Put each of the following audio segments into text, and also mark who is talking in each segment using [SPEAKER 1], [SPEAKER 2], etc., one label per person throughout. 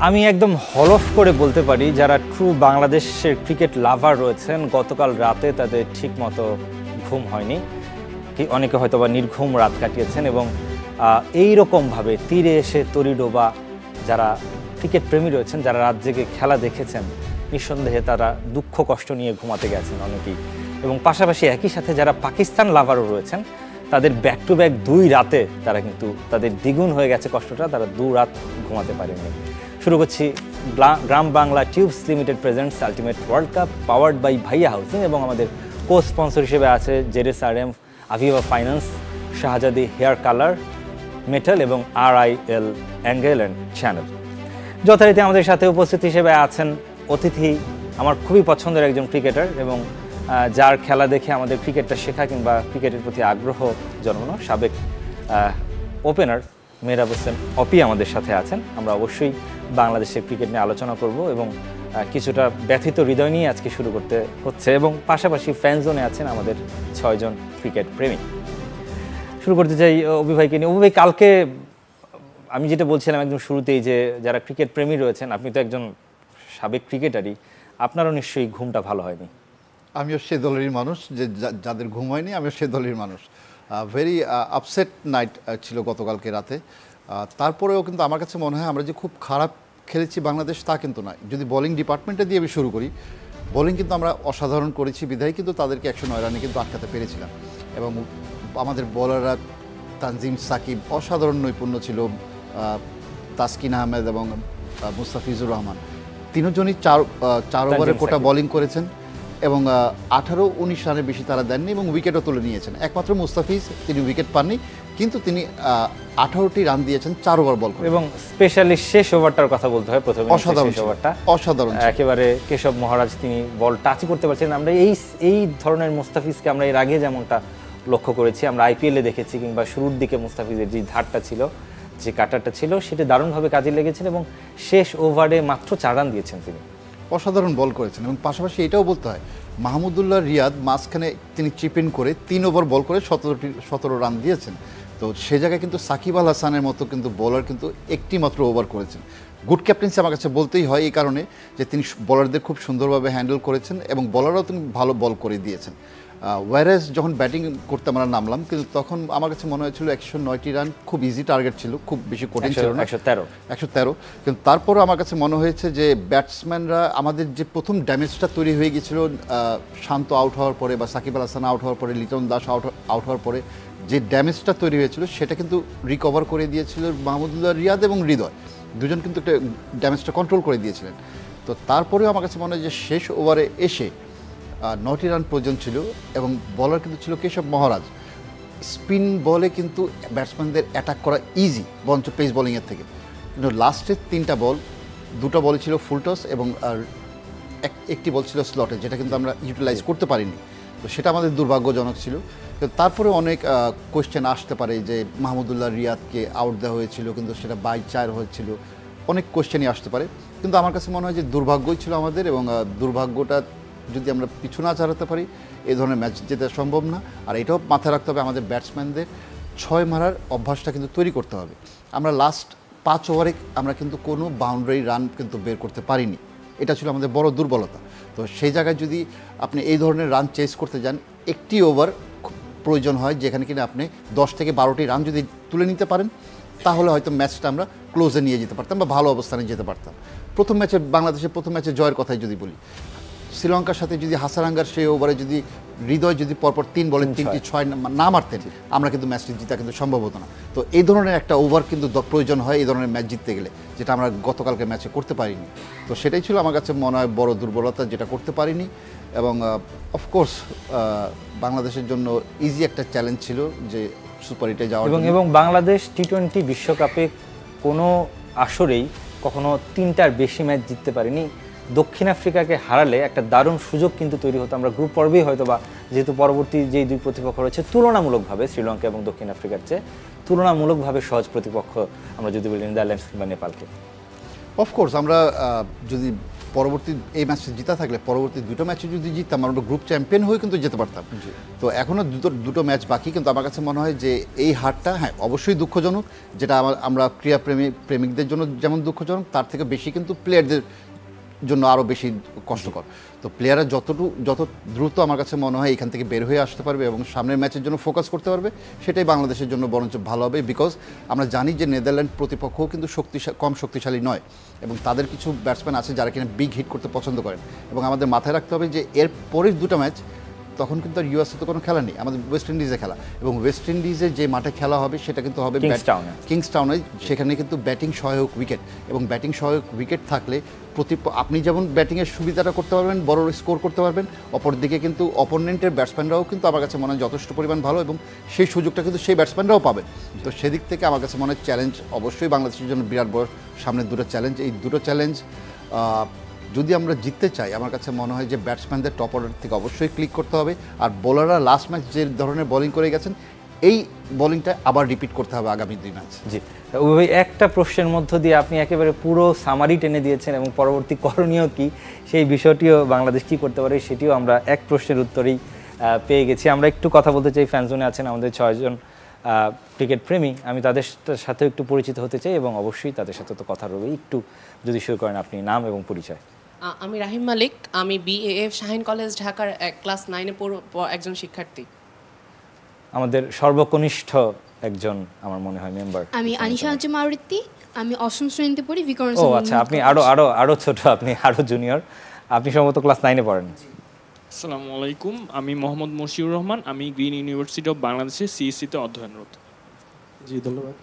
[SPEAKER 1] আমি একদম হলফ করে বলতে পারি যারা ট্রু বাংলাদেশের ক্রিকেট লাভার রয়েছেন গতকাল রাতে তাদের ঠিকমতো ঘুম হয়নি, অনেকে হয়তো বা নির্ঘুম রাত কাটিয়েছেন এবং এই রকমভাবে তীরে এসে তরিডোবা যারা ক্রিকেট প্রেমী রয়েছেন, যারা রাত জেগে খেলা দেখেছেন, নিঃসন্দেহে তারা দুঃখ কষ্ট নিয়ে ঘুমাতে গেছেন অনেকেই। এবং পাশাপাশি একই সাথে যারা পাকিস্তান লাভারও রয়েছেন তাদের ব্যাক টু ব্যাক 2 রাতে তারা কিন্তু তাদের দ্বিগুণ হয়ে গেছে কষ্টটা, তারা 2 রাত ঘুমাতে পারেননি। শুরু করছি Gram Bangla tubes limited presents ultimate world cup powered by Bhaiya housing এবং আমাদের কো স্পন্সর হিসেবে আছে জেরেসারএম, Aviva finance, Shahzadi hair colour, metal এবং RIL অ্যাঙ্গেল অ্যান্ড চ্যানেল। যথারীতি আমাদের সাথে উপস্থিত হিসেবে আছেন অতিথি, আমার খুবই পছন্দের একজন ক্রিকেটার এবং যার খেলা দেখে আমাদের ক্রিকেটটা শেখা কিংবা ক্রিকেটের প্রতি আগ্রহ জন্মানো সাবেক ওপেনার মেহরাব হোসেন অপি আমাদের সাথে আছেন। আমরা অবশ্যই বাংলাদেশের ক্রিকেট নিয়ে আলোচনা করব এবং কিছুটা ব্যথিত হৃদয় নিয়ে আজকে শুরু করতে হচ্ছে এবং পাশাপাশি ফ্যান জোনে আছেন আমাদের 6 জন ক্রিকেট প্রেমী। শুরু করতে চাই অপি ভাইকে নিয়ে। অপি ভাই, কালকে আমি যেটা বলছিলাম একদম শুরুতেই যে যারা ক্রিকেট প্রেমী রয়েছেন, আপনি তো একজন সাবেক ক্রিকেটারই, আপনারও নিশ্চয়ই ঘুমটা ভালো হয়নি।
[SPEAKER 2] আমিও সে দলেরই মানুষ, যে যাদের ঘুম হয়নি আমিও সে দলের মানুষ। ভেরি আপসেট নাইট ছিল গতকালকে রাতে। তারপরেও কিন্তু আমার কাছে মনে হয় আমরা যে খুব খারাপ খেলেছি বাংলাদেশ তা কিন্তু নয়। যদি বোলিং ডিপার্টমেন্টে দিয়ে আমি শুরু করি, বোলিং কিন্তু আমরা অসাধারণ করেছি বিধায় কিন্তু তাদেরকে 109 রানে কিন্তু আটকাতে পেরেছিলাম এবং আমাদের বোলাররা তানজিম সাকিব অসাধারণ নৈপুণ্য ছিল, তাসকিন আহমেদ এবং মুস্তাফিজুর রহমান তিনজনই 4 ওভারে কোটা বোলিং করেছেন এবং 18-19 রানের বেশি তারা দেননি এবং উইকেটও তুলে নিয়েছেন। একমাত্র মুস্তাফিজ, তিনি উইকেট পাননি কিন্তু তিনি 18টি রান দিয়েছেন 4 ওভার বল করে।
[SPEAKER 1] এবং স্পেশালি শেষ ওভারটার কথা বলতে হয়, প্রথমে
[SPEAKER 2] অসাধারণ
[SPEAKER 1] একেবারে কেশব মহারাজ তিনি বল টাচই করতে পারছেন। আমরা এই ধরনের মুস্তাফিজকে আমরা এর আগে যেমনটা লক্ষ্য করেছি, আমরা IPL-এ দেখেছি কিংবা শুরুর দিকে মুস্তাফিজের যে ধারটা ছিল, যে কাটারটা ছিল, সেটা দারুণভাবে কাজে লেগেছেন এবং শেষ ওভারে মাত্র 4 রান দিয়েছেন তিনি।
[SPEAKER 2] অসাধারণ বল করেছেন এবং পাশাপাশি এটাও বলতে হয় মাহমুদুল্লাহ রিয়াদ মাঝখানে তিনি চিপ ইন করে 3 ওভার বল করে 17 রান দিয়েছেন। তো সে জায়গায় কিন্তু সাকিব আল হাসানের মতো কিন্তু বোলার কিন্তু একটি মাত্র ওভার করেছেন। গুড ক্যাপ্টেন্সি আমার কাছে বলতেই হয় এই কারণে যে তিনি বোলারদের খুব সুন্দরভাবে হ্যান্ডেল করেছেন এবং বোলাররাও তিনি ভালো বল করে দিয়েছেন। ওয়ারেস যখন ব্যাটিং করতে আমরা নামলাম কিন্তু তখন আমার কাছে মনে হয়েছিল 109টি রান খুব ইজি টার্গেট ছিল, খুব বেশি কঠিন ছিল না, 113। কিন্তু তারপরও আমার কাছে মনে হয়েছে যে ব্যাটসম্যানরা আমাদের যে প্রথম ড্যামেজটা তৈরি হয়ে গিয়েছিল শান্ত আউট হওয়ার পরে বা সাকিব আল হাসান আউট হওয়ার পরে, লিটন দাস আউট হওয়ার পরে যে ড্যামেজটা তৈরি হয়েছিল সেটা কিন্তু রিকভার করে দিয়েছিল মাহমুদুল্লাহ রিয়াদ এবং হৃদয়, দুজন কিন্তু একটা ড্যামেজটা কন্ট্রোল করে দিয়েছিলেন। তো তারপরেও আমার কাছে মনে হয় যে শেষ ওভারে এসে 9টি রান প্রয়োজন ছিল এবং বলার কিন্তু ছিল কেশব মহারাজ। স্পিন বলে কিন্তু ব্যাটসম্যানদের অ্যাটাক করা ইজি বঞ্চ পেস বোলিংয়ের থেকে, কিন্তু লাস্টের 3টা বল, 2টা বল ছিল ফুল টস এবং একটি বল ছিল স্লটে, যেটা কিন্তু আমরা ইউটিলাইজ করতে পারিনি। তো সেটা আমাদের দুর্ভাগ্যজনক ছিল। কিন্তু তারপরে অনেক কোয়েশ্চেন আসতে পারে যে মাহমুদুল্লাহ রিয়াদকে আউট দেওয়া হয়েছিল কিন্তু সেটা বাই 4 হয়েছিল, অনেক কোয়েশ্চেনই আসতে পারে। কিন্তু আমার কাছে মনে হয় যে দুর্ভাগ্যই ছিল আমাদের এবং দুর্ভাগ্যটা যদি আমরা পিছু না চালাতে পারি এই ধরনের ম্যাচ জেতা সম্ভব না। আর এটাও মাথায় রাখতে হবে আমাদের ব্যাটসম্যানদের 6 মারার অভ্যাসটা কিন্তু তৈরি করতে হবে। আমরা লাস্ট 5 ওভারে আমরা কিন্তু কোনো বাউন্ডারি রান কিন্তু বের করতে পারিনি, এটা ছিল আমাদের বড় দুর্বলতা। তো সেই জায়গায় যদি আপনি এই ধরনের রান চেস করতে যান, একটি ওভার প্রয়োজন হয় যেখানে কিনা আপনি 10 থেকে 12টি রান যদি তুলে নিতে পারেন তাহলে হয়তো ম্যাচটা আমরা ক্লোজে নিয়ে যেতে পারতাম বা ভালো অবস্থানে যেতে পারতাম। বাংলাদেশের প্রথম ম্যাচে জয়ের কথাই যদি বলি, শ্রীলঙ্কার সাথে যদি হাসারাঙ্গার সেই ওভারে যদি হৃদয় যদি পরপর 3 বলে 3টি 6 না মারতেন আমরা কিন্তু ম্যাচটি জিতা কিন্তু সম্ভব হতো না। তো এই ধরনের একটা ওভার কিন্তু প্রয়োজন হয় এই ধরনের ম্যাচ জিততে গেলে, যেটা আমরা গতকালকে ম্যাচে করতে পারিনি। তো সেটাই ছিল আমার কাছে মনে হয় বড় দুর্বলতা, যেটা করতে পারিনি। এবং অফকোর্স বাংলাদেশের জন্য ইজি একটা চ্যালেঞ্জ ছিল যে সুপার 8-এ যাওয়ার
[SPEAKER 1] এবং বাংলাদেশ T20 বিশ্বকাপে কোনো আসরেই কখনো 3টার বেশি ম্যাচ জিততে পারেনি। দক্ষিণ আফ্রিকাকে হারালে একটা দারুণ সুযোগ কিন্তু তৈরি হতো। আমরা গ্রুপ পর্বেই হয়তো বা, যেহেতু পরবর্তী যেই 2 প্রতিপক্ষ রয়েছে তুলনামূলকভাবে শ্রীলঙ্কা এবং দক্ষিণ আফ্রিকার চেয়ে তুলনামূলকভাবে সহজ প্রতিপক্ষ আমরা যদি বলি নেদারল্যান্ডস কিংবা নেপালকে।
[SPEAKER 2] অফকোর্স আমরা যদি পরবর্তী এই ম্যাচে জিতা থাকলে পরবর্তী দুটো ম্যাচে যদি জিততাম আমরা গ্রুপ চ্যাম্পিয়ন হয়ে কিন্তু যেতে পারতাম। তো এখনও দুটো ম্যাচ বাকি, কিন্তু আমার কাছে মনে হয় যে এই হারটা হ্যাঁ অবশ্যই দুঃখজনক, যেটা আমরা প্রেমিকদের জন্য যেমন দুঃখজনক, তার থেকে বেশি কিন্তু প্লেয়ারদের জন্য আরও বেশি কষ্টকর। তো প্লেয়াররা যত দ্রুত আমার কাছে মনে হয় এখান থেকে বের হয়ে আসতে পারবে এবং সামনের ম্যাচের জন্য ফোকাস করতে পারবে, সেটাই বাংলাদেশের জন্য বরঞ্চ ভালো হবে। বিকজ আমরা জানি যে নেদারল্যান্ড প্রতিপক্ষও কিন্তু কম শক্তিশালী নয় এবং তাদের কিছু ব্যাটসম্যান আছে যারা কিনা বিগ হিট করতে পছন্দ করেন। এবং আমাদের মাথায় রাখতে হবে যে এর পরের দুটো ম্যাচ তখন কিন্তু আর ইউএসএ তো কোনো খেলা নেই, আমাদের ওয়েস্ট ইন্ডিজে খেলা, এবং ওয়েস্ট ইন্ডিজে যে মাঠে খেলা হবে সেটা কিন্তু হবে কিংস্টাউনে। সেখানে কিন্তু ব্যাটিং সহায়ক উইকেট, এবং ব্যাটিং সহায়ক উইকেট থাকলে আপনি যেমন ব্যাটিংয়ের সুবিধাটা করতে পারবেন, বড় স্কোর করতে পারবেন, অপরদিকে কিন্তু অপোনেন্টের ব্যাটসম্যানরাও কিন্তু আমার কাছে মনে হয় যথেষ্ট পরিমাণ ভালো, এবং সেই সুযোগটা কিন্তু সেই ব্যাটসম্যানরাও পাবেন। তো সেদিক থেকে আমার কাছে মনে হয় চ্যালেঞ্জ অবশ্যই বাংলাদেশের জন্য বিরাট বড় সামনের দুটো চ্যালেঞ্জ। এই দুটো চ্যালেঞ্জ যদি আমরা জিততে চাই আমার কাছে মনে হয় যে ব্যাটসম্যানদের টপ অর্ডার থেকে অবশ্যই ক্লিক করতে হবে, আর বোলাররা লাস্ট ম্যাচ যে ধরনের বোলিং করে গেছেন এই বোলিংটা আবার রিপিট করতে হবে আগামী 2 ম্যাচ।
[SPEAKER 1] জি, ওই একটা প্রশ্নের মধ্য দিয়ে আপনি একেবারে পুরো সামারি টেনে দিয়েছেন এবং পরবর্তী করণীয় কি সেই বিষয়টিও বাংলাদেশ কী করতে পারে সেটিও আমরা এক প্রশ্নের উত্তরেই পেয়ে গেছি। আমরা একটু কথা বলতে চাই, ফ্যানজোনে আছেন আমাদের 6 জন ক্রিকেট প্রেমী, আমি তাদের সাথেও একটু পরিচিত হতে চাই এবং অবশ্যই তাদের সাথে তো কথা রবে। একটু যদি শুরু করেন আপনি নাম এবং পরিচয়।
[SPEAKER 3] আমি রাহিম মালিক, আমি বিএএফ শাহিন কলেজ ঢাকার ক্লাস 9-এ একজন শিক্ষার্থী।
[SPEAKER 1] আমাদের সর্বকনিষ্ঠ একজন আমার মনে হয় মেম্বার
[SPEAKER 4] আমি আনিশা আঞ্জুম আওরিত্তি, আমি 8ম শ্রেণীতে পড়ি বিকরণ।
[SPEAKER 1] ও আচ্ছা, আপনি আরো ছোট, আপনি আরো জুনিয়র, আপনি সম্ভবত ক্লাস 9-এ পড়েন।
[SPEAKER 5] আসসালামু আলাইকুম, আমি মোহাম্মদ মশিউর রহমান, আমি গ্রিন ইউনিভার্সিটি অফ বাংলাদেশের সিএসসিতে অধ্যয়নরত।
[SPEAKER 6] জি ধন্যবাদ।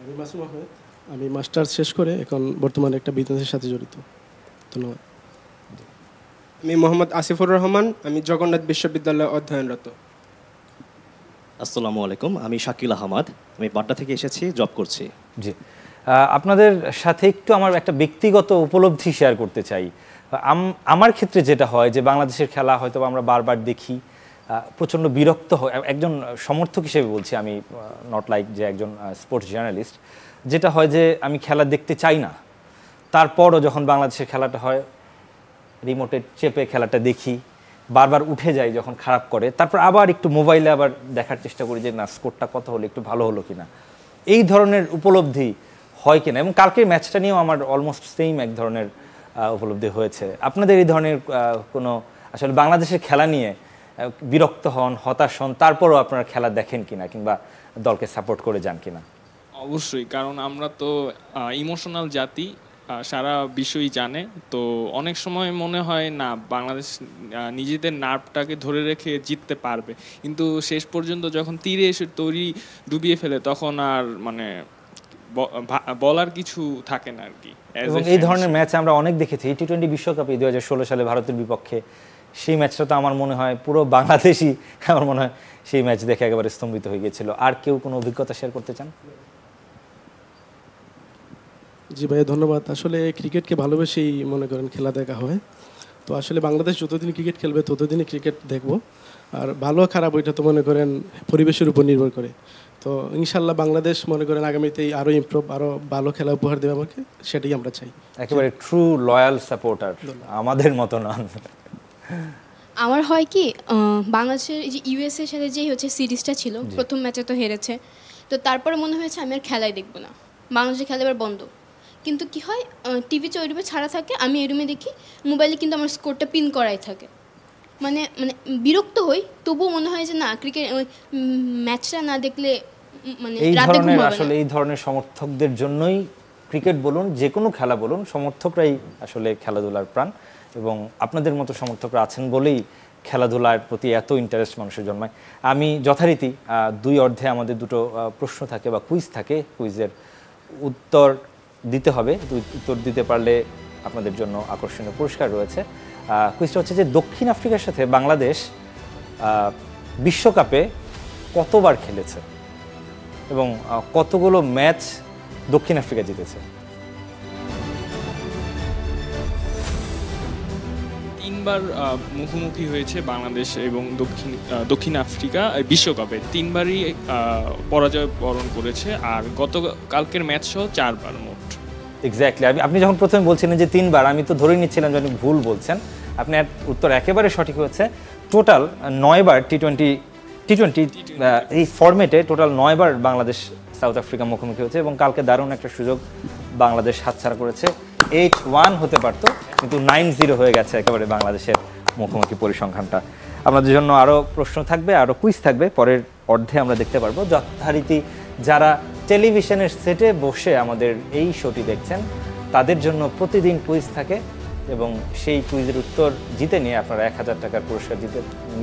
[SPEAKER 6] আমি মাসুম আহমেদ, আমি মাস্টার্স শেষ করে এখন বর্তমানে একটা বিজনেসের সাথে জড়িত। ধন্যবাদ।
[SPEAKER 7] আমি মোহাম্মদ আসিফুর রহমান, আমি জগন্নাথ বিশ্ববিদ্যালয়ে অধ্যয়নরত।
[SPEAKER 8] আসসালামু আলাইকুম, আমি শাকিল আহমদ, আমি পাটনা থেকে এসেছি, জব করছি।
[SPEAKER 1] জি, আপনাদের সাথে একটু আমার একটা ব্যক্তিগত উপলব্ধি শেয়ার করতে চাই। আমার ক্ষেত্রে যেটা হয় যে বাংলাদেশের খেলা হয়তো আমরা বারবার দেখি, প্রচণ্ড বিরক্ত হয়, একজন সমর্থক হিসেবে বলছি আমি, নট লাইক যে একজন স্পোর্টস জার্নালিস্ট। যেটা হয় যে আমি খেলা দেখতে চাই না, তারপরও যখন বাংলাদেশের খেলাটা হয় রিমোটে চেপে খেলাটা দেখি, বারবার উঠে যাই যখন খারাপ করে, তারপর আবার একটু মোবাইলে আবার দেখার চেষ্টা করি যে না স্কোরটা কত হলো, একটু ভালো হলো কিনা, এই ধরনের উপলব্ধি হয় কিনা। এবং কালকের ম্যাচটা নিয়েও আমার অলমোস্ট সেম এক ধরনের উপলব্ধি হয়েছে। আপনাদের এই ধরনের কোনো আসলে বাংলাদেশের খেলা নিয়ে বিরক্ত হন, হতাশ হন, তারপরও আপনারা খেলা দেখেন কিনা কিংবা দলকে সাপোর্ট করে যান কিনা?
[SPEAKER 5] অবশ্যই, কারণ আমরা তো ইমোশনাল জাতি, সারা বিশ্বই জানে। তো অনেক সময় মনে হয় না বাংলাদেশ নিজেদের নার্ভটাকে ধরে রেখে জিততে পারবে, কিন্তু শেষ পর্যন্ত যখন তীরে এসে তৈরি ডুবিয়ে ফেলে তখন আর মানে বলার কিছু থাকে না আর কি।
[SPEAKER 1] এবং এই ধরনের ম্যাচ আমরা অনেক দেখেছি। টি-20 বিশ্বকাপে 2016 সালে ভারতের বিপক্ষে সেই ম্যাচটা তো আমার মনে হয় পুরো বাংলাদেশই আমার মনে হয় সেই ম্যাচ দেখে একেবারে স্তম্ভিত হয়ে গিয়েছিল। আর কেউ কোনো অভিজ্ঞতা শেয়ার করতে চান?
[SPEAKER 6] জি ভাইয়া ধন্যবাদ। আসলে ক্রিকেটকে ভালোবেসেই মনে করেন খেলা দেখা হয়। তো আসলে বাংলাদেশ যতদিন ক্রিকেট খেলবে ততদিনই ক্রিকেট দেখবো। আর ভালো খারাপ ওইটা তো মনে করেন পরিবেশের উপর নির্ভর করে। তো ইনশাল্লাহ বাংলাদেশ মনে করেন আগামীতেই আরও ইমপ্রুভ, আরও ভালো খেলা উপহার দেবে আমাকে, সেটাই আমরা চাই।
[SPEAKER 1] একেবারে ট্রু লয়াল সাপোর্টার, আমাদের মতো নন।
[SPEAKER 4] আমার হয় কি বাংলাদেশের এই যে ইউএসএর সাথে যে হচ্ছে সিরিজটা ছিল, প্রথম ম্যাচে তো হেরেছে, তো তারপরে মনে হয়েছে আমি আর খেলাই দেখবো না, বাংলাদেশের খেলা এবার বন্ধ। কিন্তু কি হয়, টিভিতে ওই রুমে ছাড়া থাকে, আমি এই রুমে দেখি, মোবাইলে কিন্তু আমার স্কোরটা পিন করাই থাকে। মানে মানে বিরক্ত হই, তবুও মনে হয় যে না ক্রিকেট ম্যাচটা না দেখলে মানে রাতে ঘুম হবে না।
[SPEAKER 1] আসলে এই ধরনের সমর্থকদের জন্যই ক্রিকেট বলুন, যে কোনো খেলা বলুন, সমর্থকরাই আসলে খেলাধুলার প্রাণ, এবং আপনাদের মতো সমর্থকরা আছেন বলেই খেলাধুলার প্রতি এত ইন্টারেস্ট মানুষের জন্মায়। আমি যথারীতি 2 অর্ধে আমাদের দুটো প্রশ্ন থাকে বা কুইজ থাকে, কুইজের উত্তর দিতে হবে। উত্তর দিতে পারলে আপনাদের জন্য আকর্ষণীয় পুরস্কার রয়েছে। কুইজটা হচ্ছে যে দক্ষিণ আফ্রিকার সাথে বাংলাদেশ বিশ্বকাপে কতবার খেলেছে এবং কতগুলো ম্যাচ দক্ষিণ আফ্রিকা জিতেছে?
[SPEAKER 5] 3বার মুখোমুখি হয়েছে বাংলাদেশ এবং দক্ষিণ আফ্রিকা বিশ্বকাপে, 3বারই পরাজয় বরণ করেছে, আর কালকের ম্যাচ সহ 4বার মোট।
[SPEAKER 1] এক্স্যাক্টলি। আপনি যখন প্রথমে বলছিলেন যে 3 বার, আমি তো ধরে নিচ্ছিলাম যে আপনি ভুল বলছেন। আপনার উত্তর একেবারে সঠিক হয়েছে। টোটাল 9 বার টি-20 এই ফরম্যাটে টোটাল 9 বার বাংলাদেশ সাউথ আফ্রিকা মুখোমুখি হয়েছে এবং কালকে দারুণ একটা সুযোগ বাংলাদেশ হাতছাড়া করেছে। 8-1 হতে পারতো, কিন্তু 9-0 হয়ে গেছে একেবারে বাংলাদেশের মুখোমুখি পরিসংখ্যানটা। আপনাদের জন্য আরও প্রশ্ন থাকবে, আরও কুইজ থাকবে, পরের অর্ধে আমরা দেখতে পারবো। যথারীতি যারা টেলিভিশনের সেটে বসে আমাদের এই শোটি দেখছেন তাদের জন্য প্রতিদিন কুইজ থাকে এবং সেই কুইজের উত্তর জিতে নিয়ে আপনারা 1000 টাকার পুরস্কার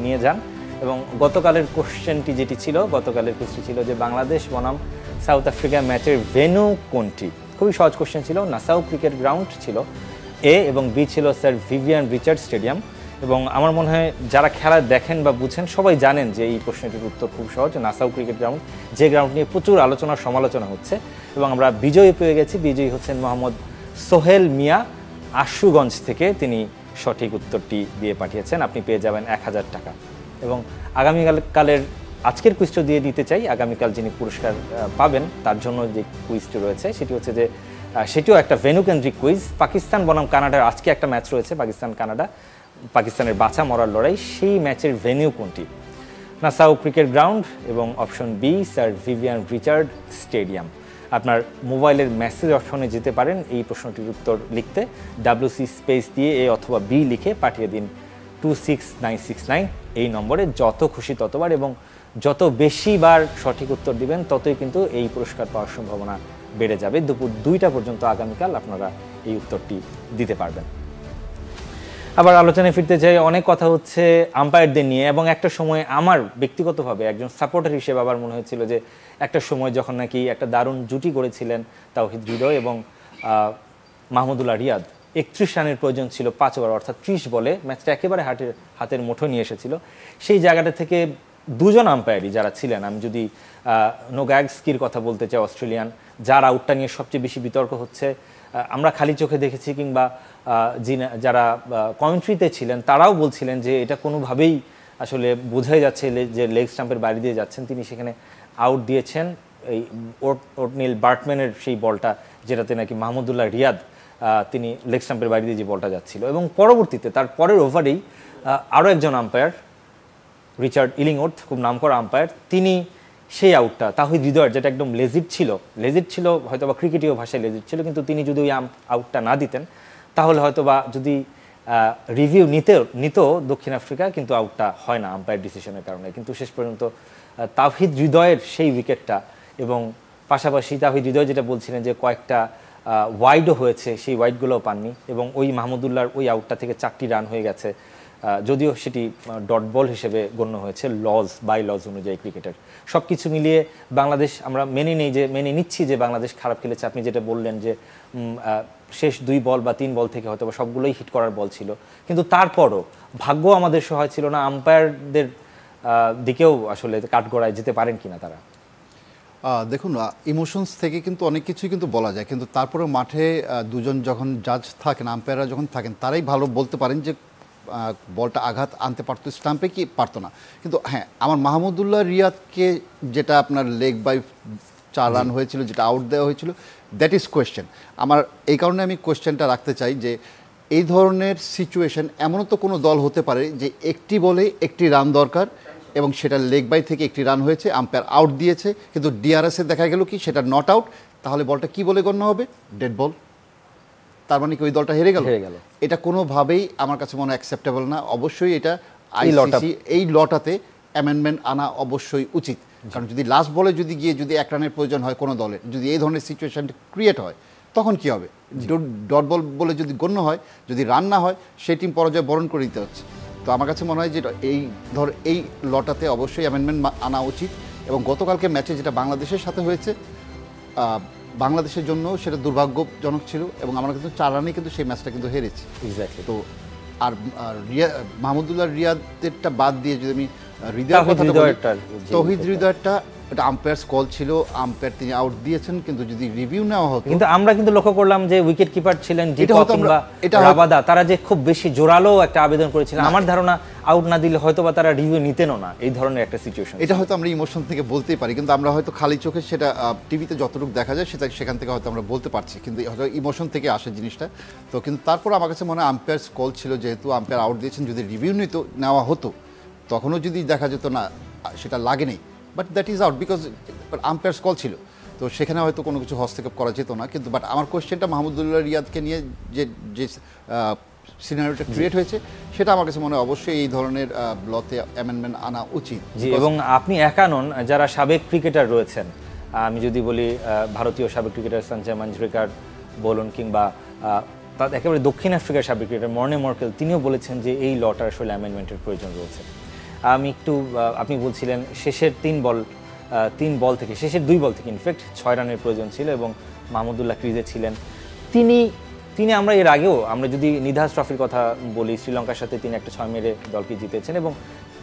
[SPEAKER 1] নিয়ে যান। এবং গতকালের কোশ্চেনটি যেটি ছিল, গতকালের কুইজটি ছিল যে বাংলাদেশ বনাম সাউথ আফ্রিকা ম্যাচের ভেন্যু কোনটি। খুবই সহজ কোশ্চেন ছিল। নাসাউ ক্রিকেট গ্রাউন্ড ছিল এ, এবং বি ছিল স্যার ভিভিয়ান রিচার্ড স্টেডিয়াম। এবং আমার মনে হয় যারা খেলা দেখেন বা বুঝেন সবাই জানেন যে এই প্রশ্নটির উত্তর খুব সহজ, নাসাউ ক্রিকেট গ্রাউন্ড, যে গ্রাউন্ড নিয়ে প্রচুর আলোচনা সমালোচনা হচ্ছে। এবং আমরা বিজয়ী পেয়ে গেছি। বিজয়ী হচ্ছেন মোহাম্মদ সোহেল মিয়া আশুগঞ্জ থেকে, তিনি সঠিক উত্তরটি দিয়ে পাঠিয়েছেন। আপনি পেয়ে যাবেন 1000 টাকা। এবং আগামীকালের আজকের কুইজটা দিয়ে দিতে চাই, আগামীকাল যিনি পুরস্কার পাবেন তার জন্য যে কুইজটি রয়েছে সেটি হচ্ছে যে সেটিও একটা ভেন্যু কেন্দ্রিক কুইজ। পাকিস্তান বনাম কানাডার আজকে একটা ম্যাচ রয়েছে, পাকিস্তান কানাডা, পাকিস্তানের বাঁচা মরার লড়াই। সেই ম্যাচের ভেন্যু কোনটি? নাসাউ ক্রিকেট গ্রাউন্ড এবং option B sir Vivian Richard stadium. আপনার মোবাইলের মেসেজ অপশনে যেতে পারেন এই প্রশ্নটির উত্তর লিখতে, WC স্পেস দিয়ে এ অথবা বি লিখে পাঠিয়ে দিন 26969 এই নম্বরে। যত খুশি ততবার এবং যত বেশি বার সঠিক উত্তর দিবেন ততই কিন্তু এই পুরস্কার পাওয়ার সম্ভাবনা বেড়ে যাবে। দুপুর 2টা পর্যন্ত আগামীকাল আপনারা এই উত্তরটি দিতে পারবেন। আবার আলোচনায় ফিরতে চাই। অনেক কথা হচ্ছে আম্পায়ারদের নিয়ে, এবং একটা সময় আমার ব্যক্তিগতভাবে একজন সাপোর্টার হিসেবে আবার মনে হয়েছিল যে একটা সময় যখন নাকি একটা দারুণ জুটি করেছিলেন তাওহিদ হৃদয় এবং মাহমুদুল্লাহ রিয়াদ, 31 রানের প্রয়োজন ছিল 5 ওভার, অর্থাৎ 30 বলে ম্যাচটা একেবারে হাতের মুঠো নিয়ে এসেছিল। সেই জায়গাটা থেকে দুজন আম্পায়ারই যারা ছিলেন, আমি যদি নোগ্যাগস্কির কথা বলতে চাই, অস্ট্রেলিয়ান, যার আউটটা নিয়ে সবচেয়ে বেশি বিতর্ক হচ্ছে, আমরা খালি চোখে দেখেছি, কিংবা যারা কমেন্ট্রিতে ছিলেন তারাও বলছিলেন যে এটা কোনোভাবেই আসলে বোঝাই যাচ্ছে যে লেগ স্টাম্পের বাইরে দিয়ে যাচ্ছেন। তিনি সেখানে আউট দিয়েছেন এই ওটনিল বার্টম্যানের সেই বলটা, যেটাতে নাকি মাহমুদুল্লাহ রিয়াদ তিনি লেগ স্টাম্পের বাইরে দিয়ে যে বলটা যাচ্ছিল। এবং পরবর্তীতে তার পরের ওভারেই আরও একজন আম্পায়ার, রিচার্ড ইলিংওর্থ, খুব নামকরা আম্পায়ার, তিনি সেই আউটটা তাওহিদ হৃদয়ের, যেটা একদম লেজিট ছিল হয়তো বা ক্রিকেটীয় ভাষায় লেজিট ছিল, কিন্তু তিনি যদি ওই আউটটা না দিতেন তাহলে হয়তো বা যদি রিভিউ নিত দক্ষিণ আফ্রিকা, কিন্তু আউটটা হয় না আম্পায়ার ডিসিশনের কারণে। কিন্তু শেষ পর্যন্ত তাওহিদ হৃদয়ের সেই উইকেটটা, এবং পাশাপাশি তাওহিদ হৃদয় যেটা বলছিলেন যে কয়েকটা ওয়াইডও হয়েছে, সেই ওয়াইডগুলোও পাননি। এবং ওই মাহমুদুল্লাহর ওই আউটটা থেকে 4টি রান হয়ে গেছে, যদিও সেটি ডট বল হিসেবে গণ্য হয়েছে বাই লজ অনুযায়ী ক্রিকেটের। সব কিছু মিলিয়ে বাংলাদেশ, আমরা মেনে নিচ্ছি যে বাংলাদেশ খারাপ খেলেছে। আপনি যেটা বললেন যে শেষ 2 বল বা 3 বল থেকে হয়তো সবগুলোই হিট করার বল ছিল, কিন্তু তারপরও ভাগ্য আমাদের সহায় ছিল না। আম্পায়ারদের দিকেও আসলে কাঠগড়ায় যেতে পারেন কিনা তারা?
[SPEAKER 2] দেখুন, ইমোশনস থেকে কিন্তু অনেক কিছুই কিন্তু বলা যায়, কিন্তু তারপরে মাঠে দুজন যখন জাজ থাকেন, আম্পায়াররা যখন থাকেন, তারাই ভালো বলতে পারেন যে বলটা আঘাত আনতে পারতো স্টাম্পে কি পারতো না। কিন্তু হ্যাঁ, আমার মাহমুদুল্লাহ রিয়াদকে যেটা আপনার লেগ বাই 4 রান হয়েছিল, যেটা আউট দেওয়া হয়েছিল, দ্যাট ইজ কোয়েশ্চেন। আমার এই কারণে আমি কোয়েশ্চেনটা রাখতে চাই যে এই ধরনের সিচুয়েশন এমনও তো কোনো দল হতে পারে যে একটি বলে 1টি রান দরকার এবং সেটা লেগ বাই থেকে 1টি রান হয়েছে, আম্পায়ার আউট দিয়েছে, কিন্তু ডিআরএসে দেখা গেল কি সেটা নট আউট, তাহলে বলটা কি বলে গণ্য হবে? ডেড বল। তার মানে কি ওই দলটা হেরে গেল? এটা কোনোভাবেই আমার কাছে মনে হয় অ্যাকসেপ্টেবল না। অবশ্যই এটা আইসিসি এই লটাতে অ্যামেন্ডমেন্ট আনা অবশ্যই উচিত। কারণ যদি লাস্ট বলে যদি 1 রানের প্রয়োজন হয় কোনো দলের, যদি এই ধরনের সিচুয়েশন ক্রিয়েট হয়, তখন কি হবে? ডট বল বলে যদি গণ্য হয়, যদি রান না হয়, সেই টিম পরাজয় বরণ করে দিতে হচ্ছে। তো আমার কাছে মনে হয় যে এই লটাতে অবশ্যই অ্যামেন্ডমেন্ট আনা উচিত। এবং গতকালকে ম্যাচে যেটা বাংলাদেশের সাথে হয়েছে, বাংলাদেশের জন্য সেটা দুর্ভাগ্যজনক ছিল, এবং আমরা কিন্তু 4 রানেই কিন্তু সেই ম্যাচটা কিন্তু হেরেছি।
[SPEAKER 1] এক্স্যাক্টলি। তো
[SPEAKER 2] আর মাহমুদুল্লাহ রিয়াদেরটা বাদ দিয়ে যদি আমি তৌহিদ হৃদয়টা এটা আম্পায়ার্স কল ছিল, আম্পায়ার তিনি আউট দিয়েছেন, কিন্তু যদি রিভিউ নেওয়া হতো
[SPEAKER 1] কিন্তু আমরা কিন্তু লক্ষ্য করলাম যে উইকেট কিপার ছিলেন
[SPEAKER 2] এটা হয়তো আমরা- এটা হয়তো-
[SPEAKER 1] রাবাদা, তারা যে খুব বেশি জোরালো একটা আবেদন করেছিলেন, আমার ধারণা আউট না দিলে হয়তো বা তারা রিভিউ নিতেনও না, এই ধরনের একটা সিচুয়েশন।
[SPEAKER 2] এটা হয়তো আমরা ইমোশন থেকে বলতেই পারি, কিন্তু আমরা হয়তো খালি চোখে সেটা টিভিতে যতটুকু দেখা যায় সেটা সেখান থেকে হয়তো আমরা বলতে পারছি, কিন্তু হয়তো ইমোশন থেকে আসে জিনিসটা। তো কিন্তু তারপর আমার কাছে মনে হয় আম্পায়ার্স কল ছিল, যেহেতু আম্পায়ার আউট দিয়েছেন, যদি রিভিউ নেওয়া হতো তখনও যদি দেখা যেত না সেটা লাগেনি, but that is out because umpires call ছিল, তো সেখানে হয়তো কোনো কিছু হস্তক্ষেপ করা যেত না। কিন্তু বাট আমার কোয়েশ্চেনটা মাহমুদুল্লাহ রিয়াদকে নিয়ে যে সিনারিওটা ক্রিয়েট হয়েছে, সেটা আমার কাছে মনে হয় অবশ্যই এই ধরনের লতে অ্যামেন্ডমেন্ট আনা উচিত।
[SPEAKER 1] জি, এবং আপনি একা নন, যারা সাবেক ক্রিকেটার রয়েছেন, আমি যদি বলি ভারতীয় সাবেক ক্রিকেটার সঞ্জয় মঞ্জরেকর বলুন, কিংবা তার একেবারে দক্ষিণ আফ্রিকার সাবেক ক্রিকেটার মর্নে মর্কেল, তিনিও বলেছেন যে এই লটার আসলে অ্যামেন্ডমেন্টের প্রয়োজন রয়েছে। আমি একটু আপনি বলছিলেন শেষের 3 বল থেকে, শেষের 2 বল থেকে ইনফ্যাক্ট 6 রানের প্রয়োজন ছিল এবং মাহমুদুল্লাহ ক্রিজে ছিলেন। তিনি আমরা এর আগেও, আমরা যদি নিধাস ট্রফির কথা বলি, শ্রীলঙ্কার সাথে তিনি একটা 6 মেরে দলকে জিতেছেন, এবং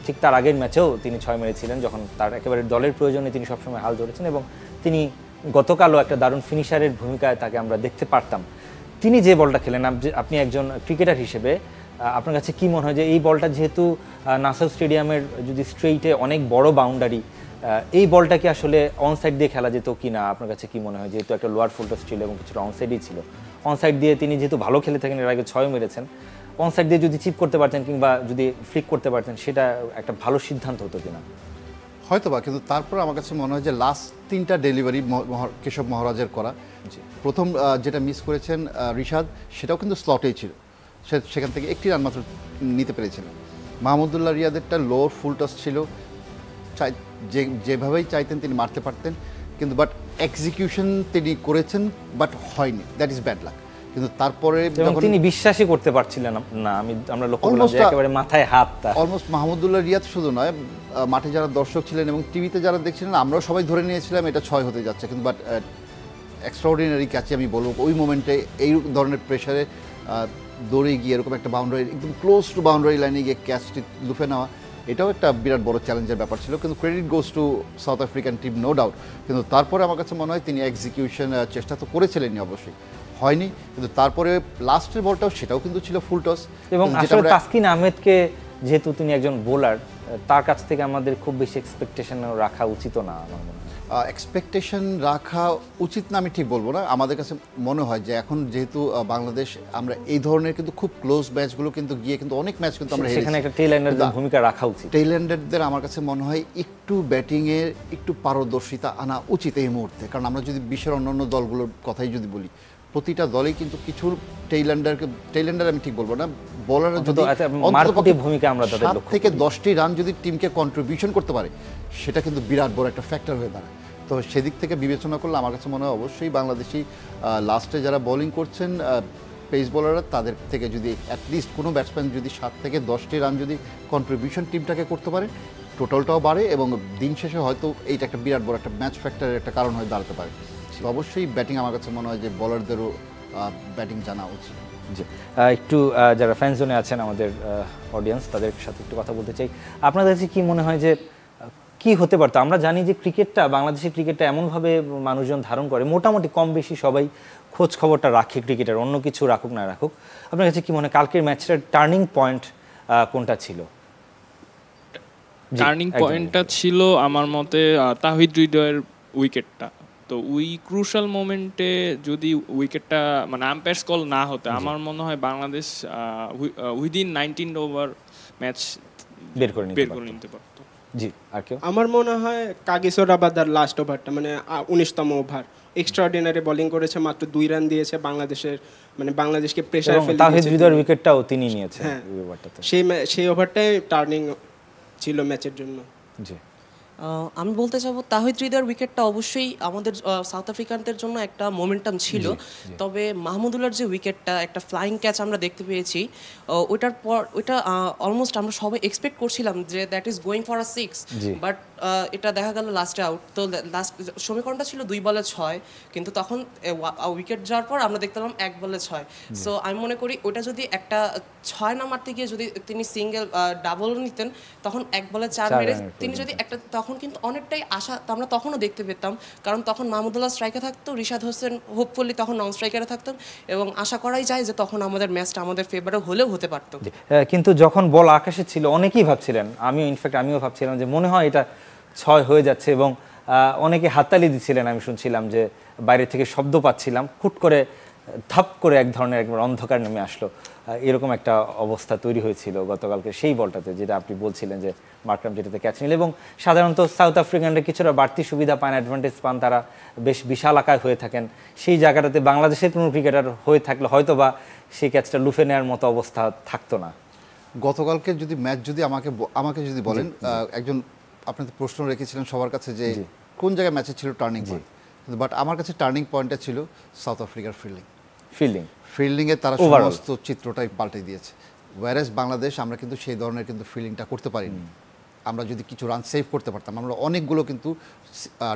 [SPEAKER 1] ঠিক তার আগের ম্যাচেও তিনি 6 মেরেছিলেন, যখন তার একেবারে দলের প্রয়োজনে তিনি সবসময় হাল ধরেছেন, এবং তিনি গতকালও একটা দারুণ ফিনিশারের ভূমিকায় তাকে আমরা দেখতে পারতাম। তিনি যে বলটা খেলেন, আপনি একজন ক্রিকেটার হিসেবে আপনার কাছে কি মনে হয় যে এই বলটা, যেহেতু নাসার স্টেডিয়ামের যদি স্ট্রেইটে অনেক বড় বাউন্ডারি, এই বলটা কি আসলে অনসাইড দিয়ে খেলা যেত কি না? আপনার কাছে কি মনে হয়, যেহেতু একটা লোয়ার ফুল টস ছিল এবং কিছুটা অনসাইডই ছিল, অনসাইড দিয়ে তিনি যেহেতু ভালো খেলে থাকেন, এর আগে 6 মেরেছেন, অনসাইড দিয়ে যদি চিপ করতে পারতেন কিংবা যদি ফ্লিক করতে পারতেন, সেটা একটা ভালো সিদ্ধান্ত হতো কিনা?
[SPEAKER 2] হয়তো বা, কিন্তু তারপর আমার কাছে মনে হয় যে লাস্ট 3টা ডেলিভারি কেশব মহারাজের করা, প্রথম যেটা মিস করেছেন রিশাদ, সেটাও কিন্তু স্লটেই ছিল, সেখান থেকে একটি রান মাত্র নিতে পেরেছিলেন। মাহমুদুল্লাহ রিয়াদেরটা লোয়ার ফুল টস ছিল, যেভাবেই চাইতেন তিনি মারতে পারতেন, কিন্তু বাট এক্সিকিউশন তিনি করেছেন, বাট হয়নি, দ্যাট ইজ ব্যাড লাক। কিন্তু তারপরে
[SPEAKER 1] তিনি বিশ্বাসই করতে পারছিলেন না, আমরা লক্ষ্য করলাম যে একেবারে মাথায় হাত তার।
[SPEAKER 2] অলমোস্ট মাহমুদুল্লাহ রিয়াদ শুধু নয়, মাঠে যারা দর্শক ছিলেন এবং টিভিতে যারা দেখছিলেন, আমরাও সবাই ধরে নিয়েছিলাম এটা 6 হতে যাচ্ছে, কিন্তু বাট এক্সট্রাঅর্ডিনারি ক্যাচে আমি বলবো, ওই মোমেন্টে এই ধরনের প্রেশারে দৌড়ে গিয়ে এরকম একটা বাউন্ডারি, একদম ক্লোজ টু বাউন্ডারি লাইনে গিয়ে ক্যাচটি লুফে নেওয়া, এটাও একটা বিরাট বড় চ্যালেঞ্জের ব্যাপার ছিল। কিন্তু credit goes to South African team, no doubt. কিন্তু তারপরে আমার কাছে মনে হয় তিনি এক্সিকিউশন চেষ্টা তো করেছিলেনই, অবশ্যই হয়নি, কিন্তু তারপরে লাস্টের বলটাও সেটাও কিন্তু ছিল ফুল টস।
[SPEAKER 1] এবং আসলে তাসকিন আহমেদকে, যেহেতু তিনি একজন বোলার, তার কাছ থেকে আমাদের খুব বেশি এক্সপেকটেশন রাখা উচিত না, আমার মনে হয়।
[SPEAKER 2] এক্সপেকটেশন রাখা উচিত না আমি ঠিক বলবো না, আমাদের কাছে মনে হয় যে এখন যেহেতু বাংলাদেশ, আমরা এই ধরনের কিন্তু খুব ক্লোজ ম্যাচগুলো কিন্তু গিয়ে কিন্তু অনেক ম্যাচ কিন্তু আমরা
[SPEAKER 1] সেখানে একটা টেইল এন্ডারদের ভূমিকা রাখা উচিত।
[SPEAKER 2] টেইল এন্ডারদের আমার কাছে মনে হয় একটু ব্যাটিংয়ের একটু পারদর্শিতা আনা উচিত এই মুহূর্তে, কারণ আমরা যদি বিশ্বের অন্যান্য দলগুলোর কথাই যদি বলি, প্রতিটা দলেই কিন্তু কিছু টেইল এন্ডার আমি ঠিক বলবো না, বোলাররা যদি
[SPEAKER 1] ভূমিকা আমরা তাদের
[SPEAKER 2] 7 থেকে 10টি রান যদি টিমকে কন্ট্রিবিউশন করতে পারে, সেটা কিন্তু বিরাট বড় একটা ফ্যাক্টর হয়ে দাঁড়ায়। তো সেদিক থেকে বিবেচনা করলে আমার কাছে মনে হয় অবশ্যই বাংলাদেশি লাস্টে যারা বোলিং করছেন পেস বোলাররা, তাদের থেকে যদি অ্যাটলিস্ট কোনো ব্যাটসম্যান যদি 7 থেকে 10টি রান যদি কন্ট্রিবিউশন টিমটাকে করতে পারে, টোটালটাও বাড়ে এবং দিন শেষে হয়তো এইটা একটা বিরাট বড় একটা ম্যাচ ফ্যাক্টরের একটা কারণ হয়ে দাঁড়াতে পারে। তো অবশ্যই ব্যাটিং আমার কাছে মনে হয় যে বোলারদেরও ব্যাটিং জানা উচিত।
[SPEAKER 1] জি, একটু যারা ফ্যান জোনে আছেন আমাদের অডিয়েন্স, তাদের সাথে একটু কথা বলতে চাই। আপনাদের কাছে কি মনে হয় যে কি হতে পারতো? আমরা জানি যে ক্রিকেটটা, বাংলাদেশের ক্রিকেটটা এমনভাবে মানুষজন ধারণ করে, মোটামুটি কম বেশি সবাই খোঁজ খবরটা রাখে ক্রিকেটের, অন্য কিছু রাখুক না রাখুক। আপনার কাছে কি মনে হয় কালকের ম্যাচটার টার্নিং পয়েন্ট কোনটা ছিল?
[SPEAKER 5] টার্নিং পয়েন্টটা ছিল আমার মতে তাহিদ হৃদয়ের উইকেটটা। তো ওই ক্রুশাল মোমেন্টে যদি উইকেটটা মানে আম্পায়ার্স কল না হতো, আমার মনে হয় বাংলাদেশ উইদিন 19 ওভার ম্যাচ
[SPEAKER 1] বের করে
[SPEAKER 5] নিতে পারতো।
[SPEAKER 1] জি, আর কেউ?
[SPEAKER 7] আমার মনে হয় কাগিসো রাবাদার লাস্ট ওভারটা, মানে 19তম ওভার, এক্সট্রাঅর্ডিনারি বোলিং করেছে, মাত্র 2 রান দিয়েছে, বাংলাদেশকে প্রেসারে ফেলে দিয়েছে।
[SPEAKER 1] তাহিদ হৃদয়ের উইকেটটাও তিনি নিয়েছেন এই ওভারটাতে।
[SPEAKER 7] সেই ওভারটাই টার্নিং ছিল ম্যাচের জন্য।
[SPEAKER 1] জি,
[SPEAKER 3] আমি বলতে চাবো তাহিদ হৃদয়ের উইকেটটা অবশ্যই আমাদের সাউথ আফ্রিকানদের জন্য একটা মোমেন্টাম ছিল, তবে মাহমুদুল্লাহর যে উইকেটটা, একটা ফ্লাইং ক্যাচ আমরা দেখতে পেয়েছি, ওইটা অলমোস্ট আমরা সবাই এক্সপেক্ট করছিলাম যে that is going for a 6, but এটা দেখা গেল লাস্টে আউট। তো লাস্ট সমীকরণটা ছিল 2 বলে 6, কিন্তু তখন উইকেট যাওয়ার পর আমরা দেখতে পেলাম 1 বলে 6। সো আমি মনে করি ওটা যদি একটা 6 না মারতে গিয়ে যদি তিনি সিঙ্গেল ডাবল নিতেন, তখন 1 বলে 4 মেরে তিনি যদি একটা, তখন কিন্তু অনেকটাই আশা আমরা তখনও দেখতে পেতাম। কারণ তখন মাহমুদুল্লাহ স্ট্রাইকে থাকতো, রিশাদ হোসেন হোপফুলি তখন নন স্ট্রাইকারে থাকতেন, এবং আশা করাই যায় যে তখন আমাদের ম্যাচটা আমাদের ফেভারে হলেও হতে পারতো।
[SPEAKER 1] কিন্তু যখন বল আকাশে ছিল অনেকেই ভাবছিলেন, আমিও ভাবছিলাম যে মনে হয় এটা 6 হয়ে যাচ্ছে, এবং অনেকে হাততালি দিচ্ছিলেন। আমি শুনছিলাম যে বাইরে থেকে শব্দ পাচ্ছিলাম, হুট করে ধাপ করে এক ধরনের একবার অন্ধকার নেমে আসলো। এরকম একটা অবস্থা তৈরি হয়েছিল গতকালকে সেই বলটাতে, যেটা আপনি বলছিলেন যে মার্করাম যেটাতে ক্যাচ নিল। এবং সাধারণত সাউথ আফ্রিকানরা কিছুটা বাড়তি সুবিধা পান, অ্যাডভান্টেজ পান, তারা বেশ বিশাল আকার হয়ে থাকেন। সেই জায়গাটাতে বাংলাদেশের কোনো ক্রিকেটার হয়ে থাকলে হয়তো বা সেই ক্যাচটা লুফে নেওয়ার মতো অবস্থা থাকতো না।
[SPEAKER 2] গতকালকে যদি ম্যাচ যদি আমাকে যদি বলেন, একজন আপনি তো প্রশ্ন রেখেছিলেন সবার কাছে যে কোন জায়গায় ম্যাচে ছিল টার্নিং পয়েন্ট, বাট আমার কাছে টার্নিং পয়েন্টটা ছিল সাউথ আফ্রিকার ফিল্ডিংয়ে তারা সমস্ত চিত্রটাই পাল্টে দিয়েছে। ওয়ারেস বাংলাদেশ আমরা কিন্তু সেই ধরনের কিন্তু ফিল্ডিংটা করতে পারিনি। আমরা যদি কিছু রান সেভ করতে পারতাম, আমরা অনেকগুলো কিন্তু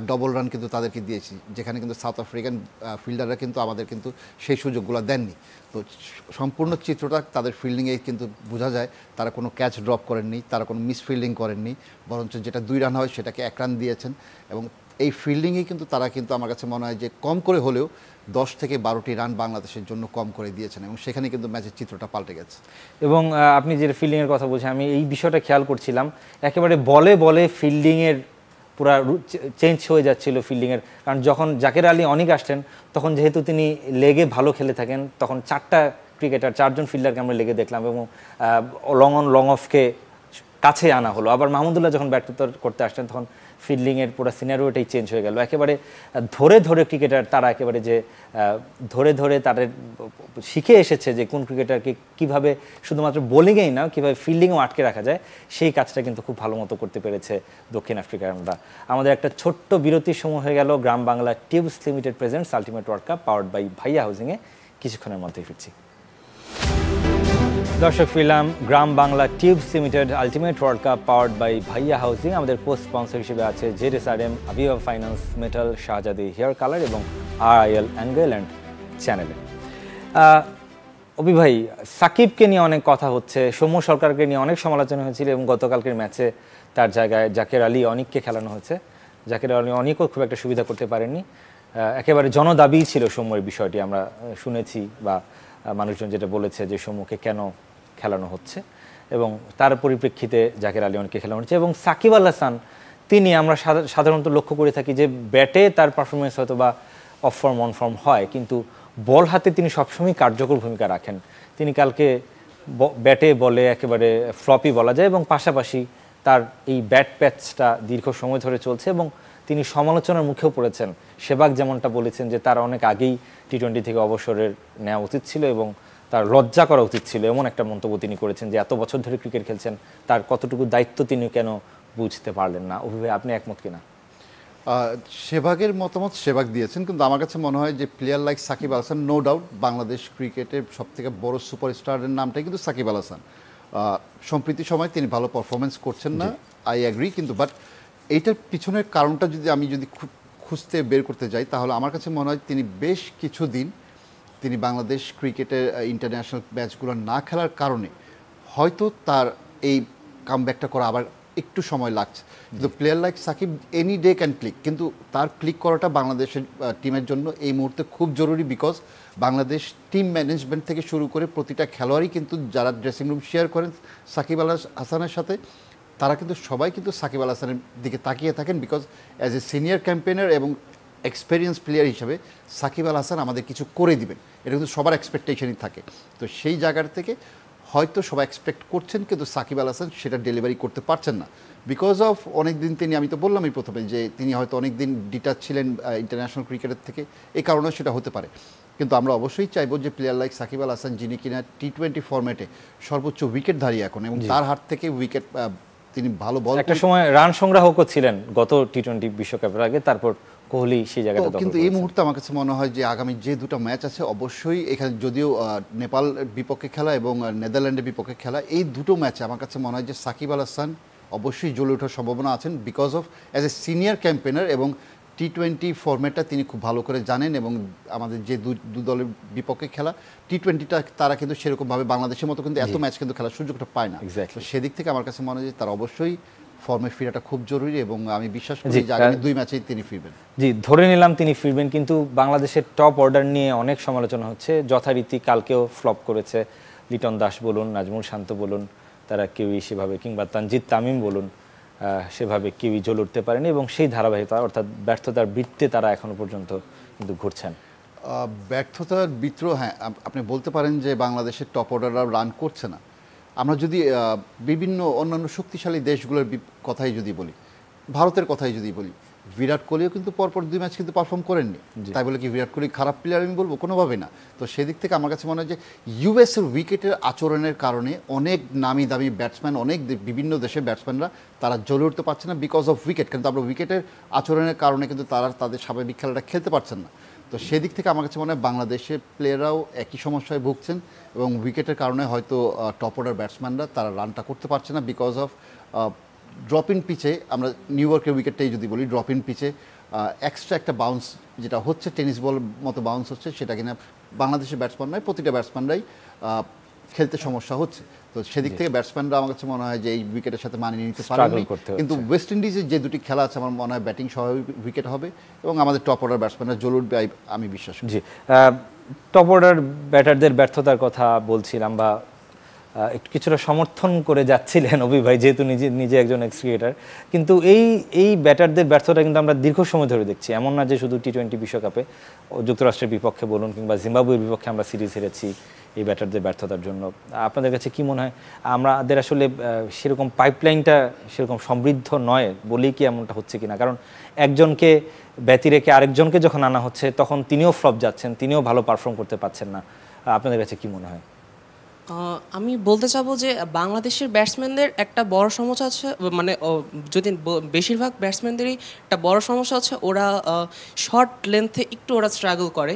[SPEAKER 2] ডবল রান কিন্তু তাদেরকে দিয়েছি, যেখানে কিন্তু সাউথ আফ্রিকান ফিল্ডাররা কিন্তু আমাদের কিন্তু সেই সুযোগগুলো দেননি। তো সম্পূর্ণ চিত্রটা তাদের ফিল্ডিংয়ে কিন্তু বোঝা যায়। তারা কোনো ক্যাচ ড্রপ করেননি, তারা কোনো মিস ফিল্ডিং করেননি, বরঞ্চ যেটা 2 রান হয় সেটাকে 1 রান দিয়েছেন। এবং এই ফিল্ডিংয়ে কিন্তু তারা কিন্তু আমার কাছে মনে হয় যে কম করে হলেও 10 থেকে 12টি রান বাংলাদেশের জন্য কম করে দিয়েছেন, এবং সেখানে কিন্তু ম্যাচের চিত্রটা পাল্টে গেছে।
[SPEAKER 1] এবং আপনি যে ফিল্ডিংয়ের কথা বলছেন, আমি এই বিষয়টা খেয়াল করছিলাম, একেবারে বলে বলে ফিল্ডিংয়ের পুরা চেঞ্জ হয়ে যাচ্ছিল ফিল্ডিংয়ের। কারণ যখন জাকের আলী অনেক আসলেন, তখন যেহেতু তিনি লেগে ভালো খেলে থাকেন, তখন 4জন ফিল্ডারকে আমরা লেগে দেখলাম, এবং লং অন লং অফকে কাছে আনা হলো। আবার মাহমুদুল্লাহ যখন ব্যাট করতে আসলেন, তখন ফিল্ডিংয়ের পুরো সিনারিওটাই চেঞ্জ হয়ে গেল। একেবারে ধরে ক্রিকেটার তারা একেবারে যে ধরে তাদের শিখে এসেছে যে কোন ক্রিকেটারকে কীভাবে শুধুমাত্র বোলিংয়েই না, কীভাবে ফিল্ডিংও আটকে রাখা যায়, সেই কাজটা কিন্তু খুব ভালো মতো করতে পেরেছে দক্ষিণ আফ্রিকানরা। আমাদের একটা ছোট্ট বিরতির সময় হয়ে গেল। Gram Bangla tubes limited presents ultimate world cup powered by Bhaiya হাউজিংয়ে কিছুক্ষণের মধ্যেই ফিরছি। দর্শক, ফিরলাম Gram Bangla tubes limited ultimate world cup powered by Bhaiya housing. আমাদের কোস্ট স্পন্সর হিসেবে আছে ZSRM, Aviva finance, metal, Shahzadi hair colour এবং RIL অ্যাঙ্গেল অ্যান্ড চ্যানেলে। অভি ভাই, সাকিবকে নিয়ে অনেক কথা হচ্ছে, সৌম্য সরকারকে নিয়ে অনেক সমালোচনা হয়েছিল, এবং গতকালকের ম্যাচে তার জায়গায় জাকের আলী অনিককে খেলানো হয়েছে। জাকের আলী অনিকও খুব একটা সুবিধা করতে পারেননি। একেবারে জনদাবি ছিল সৌম্যের বিষয়টি, আমরা শুনেছি বা মানুষজন যেটা বলেছে যে সৌম্যকে কেন খেলানো হচ্ছে, এবং তার পরিপ্রেক্ষিতে জাকের আলী অনেককে খেলানো হচ্ছে। এবং সাকিব আল হাসান, তিনি আমরা সাধারণত লক্ষ্য করে থাকি যে ব্যাটে তার পারফরমেন্স হয়তো বা অফ ফর্ম অন ফর্ম হয়, কিন্তু বল হাতে তিনি সবসময় কার্যকর ভূমিকা রাখেন। তিনি কালকে ব্যাটে বলে একেবারে ফ্লপি বলা যায়, এবং পাশাপাশি তার এই ব্যাট প্যাচটা দীর্ঘ সময় ধরে চলছে, এবং তিনি সমালোচনার মুখেও পড়েছেন। সেবাগ যেমনটা বলেছেন যে তার অনেক আগেই T20 থেকে অবসরের নেওয়া উচিত ছিল, এবং তার লজ্জা করা উচিত ছিল, এমন একটা মন্তব্য তিনি করেছেন যে এত বছর ধরে ক্রিকেট খেলছেন, তার কতটুকু দায়িত্ব তিনি কেন বুঝতে পারলেন না। অভিভাবক, আপনি একমত কিনা?
[SPEAKER 2] সেবাগের মতামত সেবাগ দিয়েছেন, কিন্তু আমার কাছে মনে হয় যে player like Shakib Al Hasan, no doubt Bangladesh ক্রিকেটের সবথেকে বড় সুপারস্টারের নামটাই কিন্তু সাকিব আল হাসান। সম্প্রতি সময় তিনি ভালো পারফরমেন্স করছেন না, আই অ্যাগ্রি, কিন্তু বাট এইটার পিছনের কারণটা যদি খুঁজতে বের করতে যাই, তাহলে আমার কাছে মনে হয় তিনি বেশ কিছুদিন তিনি বাংলাদেশ ক্রিকেটের ইন্টারন্যাশনাল ম্যাচগুলো না খেলার কারণে হয়তো তার এই কামব্যাকটা করা আবার একটু সময় লাগছে। কিন্তু player like Shakib any day can click, কিন্তু তার ক্লিক করাটা বাংলাদেশের টিমের জন্য এই মুহূর্তে খুব জরুরি, বিকজ বাংলাদেশ টিম ম্যানেজমেন্ট থেকে শুরু করে প্রতিটা খেলোয়াড়ই কিন্তু যারা ড্রেসিং রুম শেয়ার করেন সাকিব আল হাসানের সাথে, তারা কিন্তু সবাই কিন্তু সাকিব আল হাসানের দিকে তাকিয়ে থাকেন, because as a senior campaigner এবং এক্সপেরিয়েন্স প্লেয়ার হিসাবে সাকিব আল হাসান আমাদের কিছু করে দিবেন, এটা কিন্তু সবার এক্সপেকটেশনই থাকে। তো সেই জায়গার থেকে হয়তো সবাই এক্সপেক্ট করছেন, কিন্তু সাকিব আল হাসান সেটা ডেলিভারি করতে পারছেন না, বিকজ অফ অনেক দিন তিনি, আমি তো বললামই প্রথমে যে তিনি হয়তো অনেক দিন ডিটাচ ছিলেন ইন্টারন্যাশনাল ক্রিকেটের থেকে, এই কারণেও সেটা হতে পারে। কিন্তু আমরা অবশ্যই চাইবো যে প্লেয়ার লাইক সাকিব আল হাসান, যিনি কিনা T20 ফরম্যাটে সর্বোচ্চ উইকেট ধারী এখন, এবং তার হাত থেকে উইকেট তিনি ভালো বল,
[SPEAKER 1] একটা সময় রান সংগ্রাহকও ছিলেন গত T20 বিশ্বকাপের আগে, তারপর কোহলি সেই জায়গাটা দখল।
[SPEAKER 2] কিন্তু এই মুহূর্তে আমার কাছে মনে হয় যে আগামী যে দুটো ম্যাচ আছে, অবশ্যই এখানে যদিও নেপাল বিপক্ষে খেলা এবং নেদারল্যান্ডের বিপক্ষে খেলা, এই দুটো ম্যাচে আমার কাছে মনে হয় যে সাকিব আল হাসান অবশ্যই জ্বলে ওঠার সম্ভাবনা আছেন because of as a senior campaigner এবং টি-20 ফরম্যাটটা তিনি খুব ভালো করে জানেন এবং আমাদের যে দু দলের বিপক্ষে খেলা টি-20টা তারা কিন্তু সেরকমভাবে বাংলাদেশের মতো কিন্তু এত ম্যাচ কিন্তু খেলার সুযোগটা পায় না। তো সেদিক থেকে আমার কাছে মনে হয় যে তার অবশ্যই ফর্মে ফেরাটা খুব জরুরি এবং আমি বিশ্বাস করি যে আগামী 2 ম্যাচেই তিনি ফিরবেন।
[SPEAKER 1] জি, ধরে নিলাম তিনি ফিরবেন, কিন্তু বাংলাদেশের টপ অর্ডার নিয়ে অনেক সমালোচনা হচ্ছে। যথারীতি কালকেও ফ্লপ করেছে লিটন দাস বলুন, নাজমুল শান্ত বলুন, তারা কেউই সেভাবে, কিংবা তানজিদ তামিম বলুন, সেভাবে কেউই জ্বলে উঠতে পারেনি এবং সেই ধারাবাহিকতা অর্থাৎ ব্যর্থতার বৃত্তে তারা এখনো পর্যন্ত কিন্তু ঘুরছেন।
[SPEAKER 2] ব্যর্থতার বৃত্ত, হ্যাঁ আপনি বলতে পারেন যে বাংলাদেশের টপ অর্ডাররা রান করছে না। আমরা যদি বিভিন্ন অন্যান্য শক্তিশালী দেশগুলোর কথাই যদি বলি, ভারতের কথাই যদি বলি, বিরাট কোহলিও কিন্তু পরপর 2 ম্যাচ কিন্তু পারফর্ম করেননি। তাই বলে কি বিরাট কোহলি খারাপ প্লেয়ার আমি বলবো? কোনোভাবে না। তো সেদিক থেকে আমার কাছে মনে হয় যে ইউএসের উইকেটের আচরণের কারণে অনেক নামি দামি ব্যাটসম্যান, অনেক বিভিন্ন দেশের ব্যাটসম্যানরা তারা জ্বলে উঠতে পারছে না বিকজ অফ উইকেট। কিন্তু আমরা উইকেটের আচরণের কারণে কিন্তু তারা তাদের স্বাভাবিক খেলাটা খেলতে পারছেন না। তো সেদিক থেকে আমার কাছে মনে হয় বাংলাদেশের প্লেয়াররাও একই সমস্যায় ভুগছেন এবং উইকেটের কারণে হয়তো টপ অর্ডার ব্যাটসম্যানরা তারা রানটা করতে পারছে না বিকজ অফ ড্রপ ইন পিচে। আমরা নিউ ইয়র্কের উইকেটটাই যদি বলি, ড্রপ ইন পিচে এক্সট্রা একটা বাউন্স যেটা হচ্ছে, টেনিস বল মতো বাউন্স হচ্ছে, সেটা কিনা বাংলাদেশের ব্যাটসম্যান নয়, প্রতিটা ব্যাটসম্যানরাই খেলতে সমস্যা হচ্ছে। তো সেদিক থেকে ব্যাটসম্যানরা আমার কাছে মনে হয় যে এই উইকেটের সাথে মানিয়ে নিতে পারেনি। কিন্তু ওয়েস্ট ইন্ডিজের যে 2টি খেলা আছে আমার মনে হয় ব্যাটিং সহ উইকেট হবে এবং আমাদের টপ অর্ডার ব্যাটসম্যানরা জ্বলে উঠবে আমি বিশ্বাস করি।
[SPEAKER 1] জি, টপ অর্ডার ব্যাটারদের ব্যর্থতার কথা বলছিলাম বা একটু কিছুটা সমর্থন করে যাচ্ছিলেন অভি ভাই, যেহেতু নিজে একজন এক্স ক্রিকেটার। কিন্তু এই ব্যাটারদের ব্যর্থতা কিন্তু আমরা দীর্ঘ সময় ধরে দেখছি। এমন না যে শুধু টি-20 বিশ্বকাপে যুক্তরাষ্ট্রের বিপক্ষে বলুন কিংবা জিম্বাবুয়ের বিপক্ষে আমরা সিরিজ হেরেছি এই ব্যাটারদের ব্যর্থতার জন্য। আপনাদের কাছে কি মনে হয় আমাদের আসলে সেরকম পাইপলাইনটা সেরকম সমৃদ্ধ নয় বলেই কি এমনটা হচ্ছে কিনা? কারণ একজনকে ব্যতি রেখে আরেকজনকে যখন আনা হচ্ছে তখন তিনিও ফ্লপ যাচ্ছেন, তিনিও ভালো পারফর্ম করতে পারছেন না। আপনাদের কাছে কি মনে হয়?
[SPEAKER 3] আমি বলতে চাবো যে বাংলাদেশের ব্যাটসম্যানদের একটা বড় সমস্যা আছে, মানে যদি বেশিরভাগ ব্যাটসম্যানদেরই একটা বড় সমস্যা আছে, ওরা শর্ট লেন্থে একটু ওরা স্ট্রাগল করে।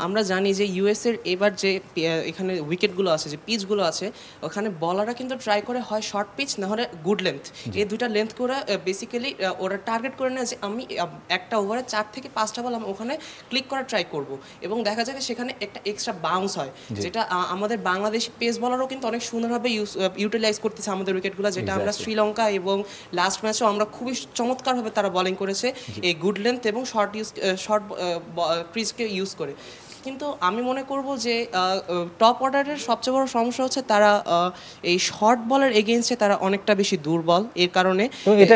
[SPEAKER 3] আমরা জানি যে ইউএসের এবার যে এখানে উইকেটগুলো আছে, যে পিচগুলো আছে, ওখানে বলাররা কিন্তু ট্রাই করে হয় শর্ট পিচ না হলে গুড লেন্থ। এই দুইটা লেন্থ করে বেসিক্যালি ওরা টার্গেট করে নেয় যে আমি একটা ওভারে 4 থেকে 5টা বল আমি ওখানে ক্লিক করার ট্রাই করব এবং দেখা যায় সেখানে একটা এক্সট্রা বাউন্স হয়, যেটা আমাদের বাংলাদেশ পেস বলারও কিন্তু অনেক সুন্দরভাবে ইউটিলাইজ করতেছে আমাদের উইকেটগুলো, যেটা আমরা শ্রীলঙ্কা এবং লাস্ট ম্যাচেও আমরা খুবই চমৎকারভাবে তারা বোলিং করেছে এই গুড লেন্থ এবং শর্ট ক্রিজকে ইউজ করে। কিন্তু আমি মনে করব যে টপ অর্ডারের সবচেয়ে বড় সমস্যা হচ্ছে তারা এই শর্ট বলের এগেইনস্টে তারা অনেকটা বেশি দুর্বল। এর কারণে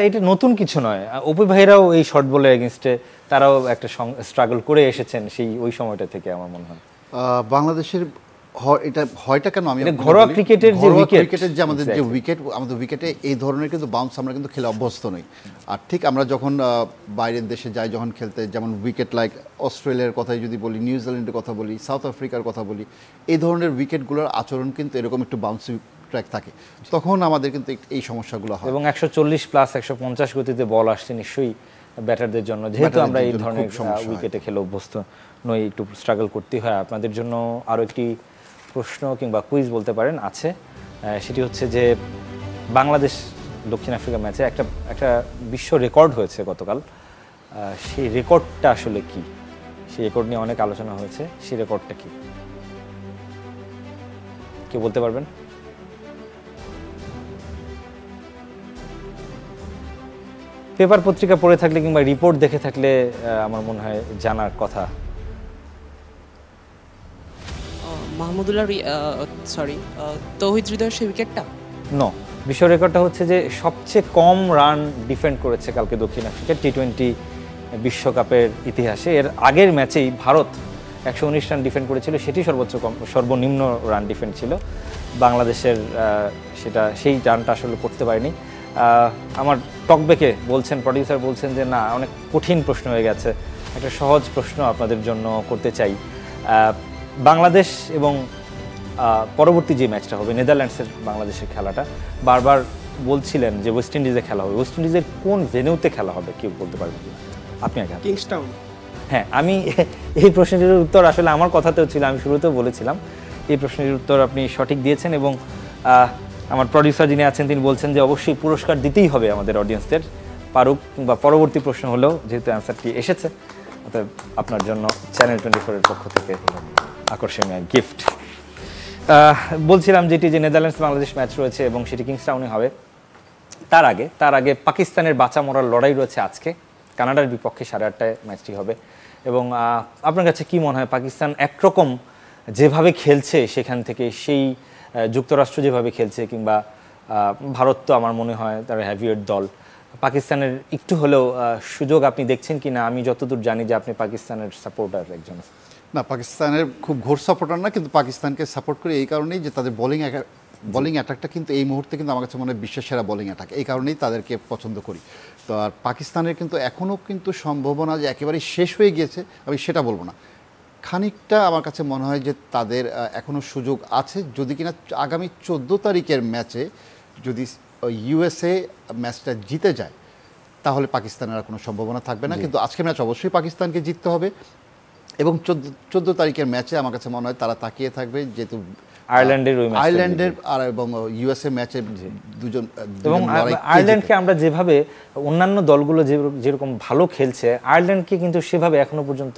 [SPEAKER 1] এটা নতুন কিছু নয়, অপু ভাইরাও এই শর্ট বলের এগেইনস্টে তারাও একটা স্ট্রাগল করে এসেছেন ওই সময়টা থেকে আমার মনে হয়।
[SPEAKER 2] বাংলাদেশের এটা হয়টা কেন আমি
[SPEAKER 1] ঘরোয়া ক্রিকেটের
[SPEAKER 2] যে আমাদের যে উইকেটে এই ধরনের কিন্তু বাউন্স আমরা কিন্তু খেলে অভ্যস্ত নই। আর ঠিক আমরা যখন বাইরের দেশে যাই যখন খেলতে, যেমন উইকেট লাইক অস্ট্রেলিয়ার কথাই যদি বলি, নিউজিল্যান্ডের কথা বলি, সাউথ আফ্রিকার কথা বলি, এই ধরনের উইকেটগুলোর আচরণ কিন্তু এরকম একটু বাউন্সি ট্র্যাক থাকে, তখন আমাদের কিন্তু এই সমস্যাগুলো হয়।
[SPEAKER 1] এবং 140 প্লাস 150 গতিতে বল আসছে নিশ্চয়ই ব্যাটারদের জন্য, যেহেতু আমরা এই ধরনের উইকেটে খেলে অভ্যস্ত নই, একটু স্ট্রাগল করতে হয়। আপনাদের জন্য আরও একটি প্রশ্ন কিংবা কুইজ বলতে পারেন আছে, সেটি হচ্ছে যে বাংলাদেশ দক্ষিণ আফ্রিকা ম্যাচে একটা বিশ্ব রেকর্ড হয়েছে গতকাল, সেই রেকর্ডটা আসলে কি? সেই রেকর্ড নিয়ে অনেক আলোচনা হয়েছে, সেই রেকর্ডটা কি কেউ বলতে পারবেন? পেপার পত্রিকা পড়ে থাকলে কিংবা রিপোর্ট দেখে থাকলে আমার মনে হয় জানার কথা।
[SPEAKER 3] মাহমুদুল্লাহ তৌহিদ হৃদয়ের সেই উইকেটটা
[SPEAKER 1] বিশ্ব রেকর্ডটা হচ্ছে যে সবচেয়ে কম রান ডিফেন্ড করেছে কালকে দক্ষিণ আফ্রিকা টি-20 বিশ্বকাপের ইতিহাসে। এর আগের ম্যাচেই ভারত 119 রান ডিফেন্ড করেছিল, সেটি সর্বনিম্ন রান ডিফেন্ড ছিল। বাংলাদেশের সেই রানটা আসলে করতে পারেনি। আমার টকব্যাকে বলছেন, প্রডিউসার বলছেন যে না, অনেক কঠিন প্রশ্ন হয়ে গেছে, একটা সহজ প্রশ্ন আপনাদের জন্য করতে চাই। বাংলাদেশ এবং পরবর্তী যে ম্যাচটা হবে নেদারল্যান্ডসের বাংলাদেশের খেলাটা, বারবার বলছিলেন যে ওয়েস্ট ইন্ডিজে খেলা হবে, ওয়েস্ট ইন্ডিজের কোন ভেন্যুতে খেলা হবে কেউ বলতে পারবেন কি? আপনি আগে।
[SPEAKER 7] কিংস্টাউন।
[SPEAKER 1] হ্যাঁ, আমি এই প্রশ্নটির উত্তর আসলে আমার কথাতেও ছিল, আমি শুরুতেও বলেছিলাম এই প্রশ্নের উত্তর আপনি সঠিক দিয়েছেন এবং আমার প্রডিউসার যিনি আছেন তিনি বলছেন যে অবশ্যই পুরস্কার দিতেই হবে আমাদের অডিয়েন্সদের, পারুক কিংবা পরবর্তী প্রশ্ন হলেও, যেহেতু অ্যান্সারটি এসেছে অতএব আপনার জন্য চ্যানেল 24-এর পক্ষ থেকে আকর্ষণীয় গিফট। বলছিলাম যেটি যে নেদারল্যান্ডস বাংলাদেশ ম্যাচ রয়েছে এবং সেটি কিংসটাউনে হবে। তার আগে পাকিস্তানের বাঁচা মরার লড়াই রয়েছে আজকে, কানাডার বিপক্ষে 8:30টায় ম্যাচটি হবে। এবং আপনার কাছে কি মনে হয় পাকিস্তান একরকম যেভাবে খেলছে সেখান থেকে সেই যুক্তরাষ্ট্র যেভাবে খেলছে কিংবা ভারত তো আমার মনে হয় তার হেভিওয়েট দল, পাকিস্তানের একটু হলেও সুযোগ আপনি দেখছেন কি না? আমি যতদূর জানি যে আপনি পাকিস্তানের সাপোর্টার একজন।
[SPEAKER 2] না, পাকিস্তানের খুব ঘোর সাপোর্টার না, কিন্তু পাকিস্তানকে সাপোর্ট করি এই কারণেই যে তাদের বোলিং অ্যাটাকটা কিন্তু এই মুহূর্তে কিন্তু আমার কাছে মনে হয় বিশ্বের সেরা বোলিং অ্যাটাক, এই কারণেই তাদেরকে পছন্দ করি। তো আর পাকিস্তানের কিন্তু এখনও কিন্তু সম্ভাবনা যে একেবারেই শেষ হয়ে গিয়েছে আমি সেটা বলবো না, খানিকটা আমার কাছে মনে হয় যে তাদের এখনও সুযোগ আছে, যদি কিনা আগামী 14 তারিখের ম্যাচে যদি ইউএসএ ম্যাচটা জিতে যায় তাহলে পাকিস্তানের আর কোনো সম্ভাবনা থাকবে না। কিন্তু আজকের ম্যাচ অবশ্যই পাকিস্তানকে জিততে হবে এবং 14 তারিখের ম্যাচে আমার কাছে মনে হয় তারা তাকিয়ে থাকবে, যেহেতু আয়ারল্যান্ডের আর এবং ইউএসএ ম্যাচে দুজন
[SPEAKER 1] এবং আয়ারল্যান্ডকে আমরা যেভাবে অন্যান্য দলগুলো যেরকম ভালো খেলছে, আয়ারল্যান্ডকে কিন্তু সেভাবে এখনো পর্যন্ত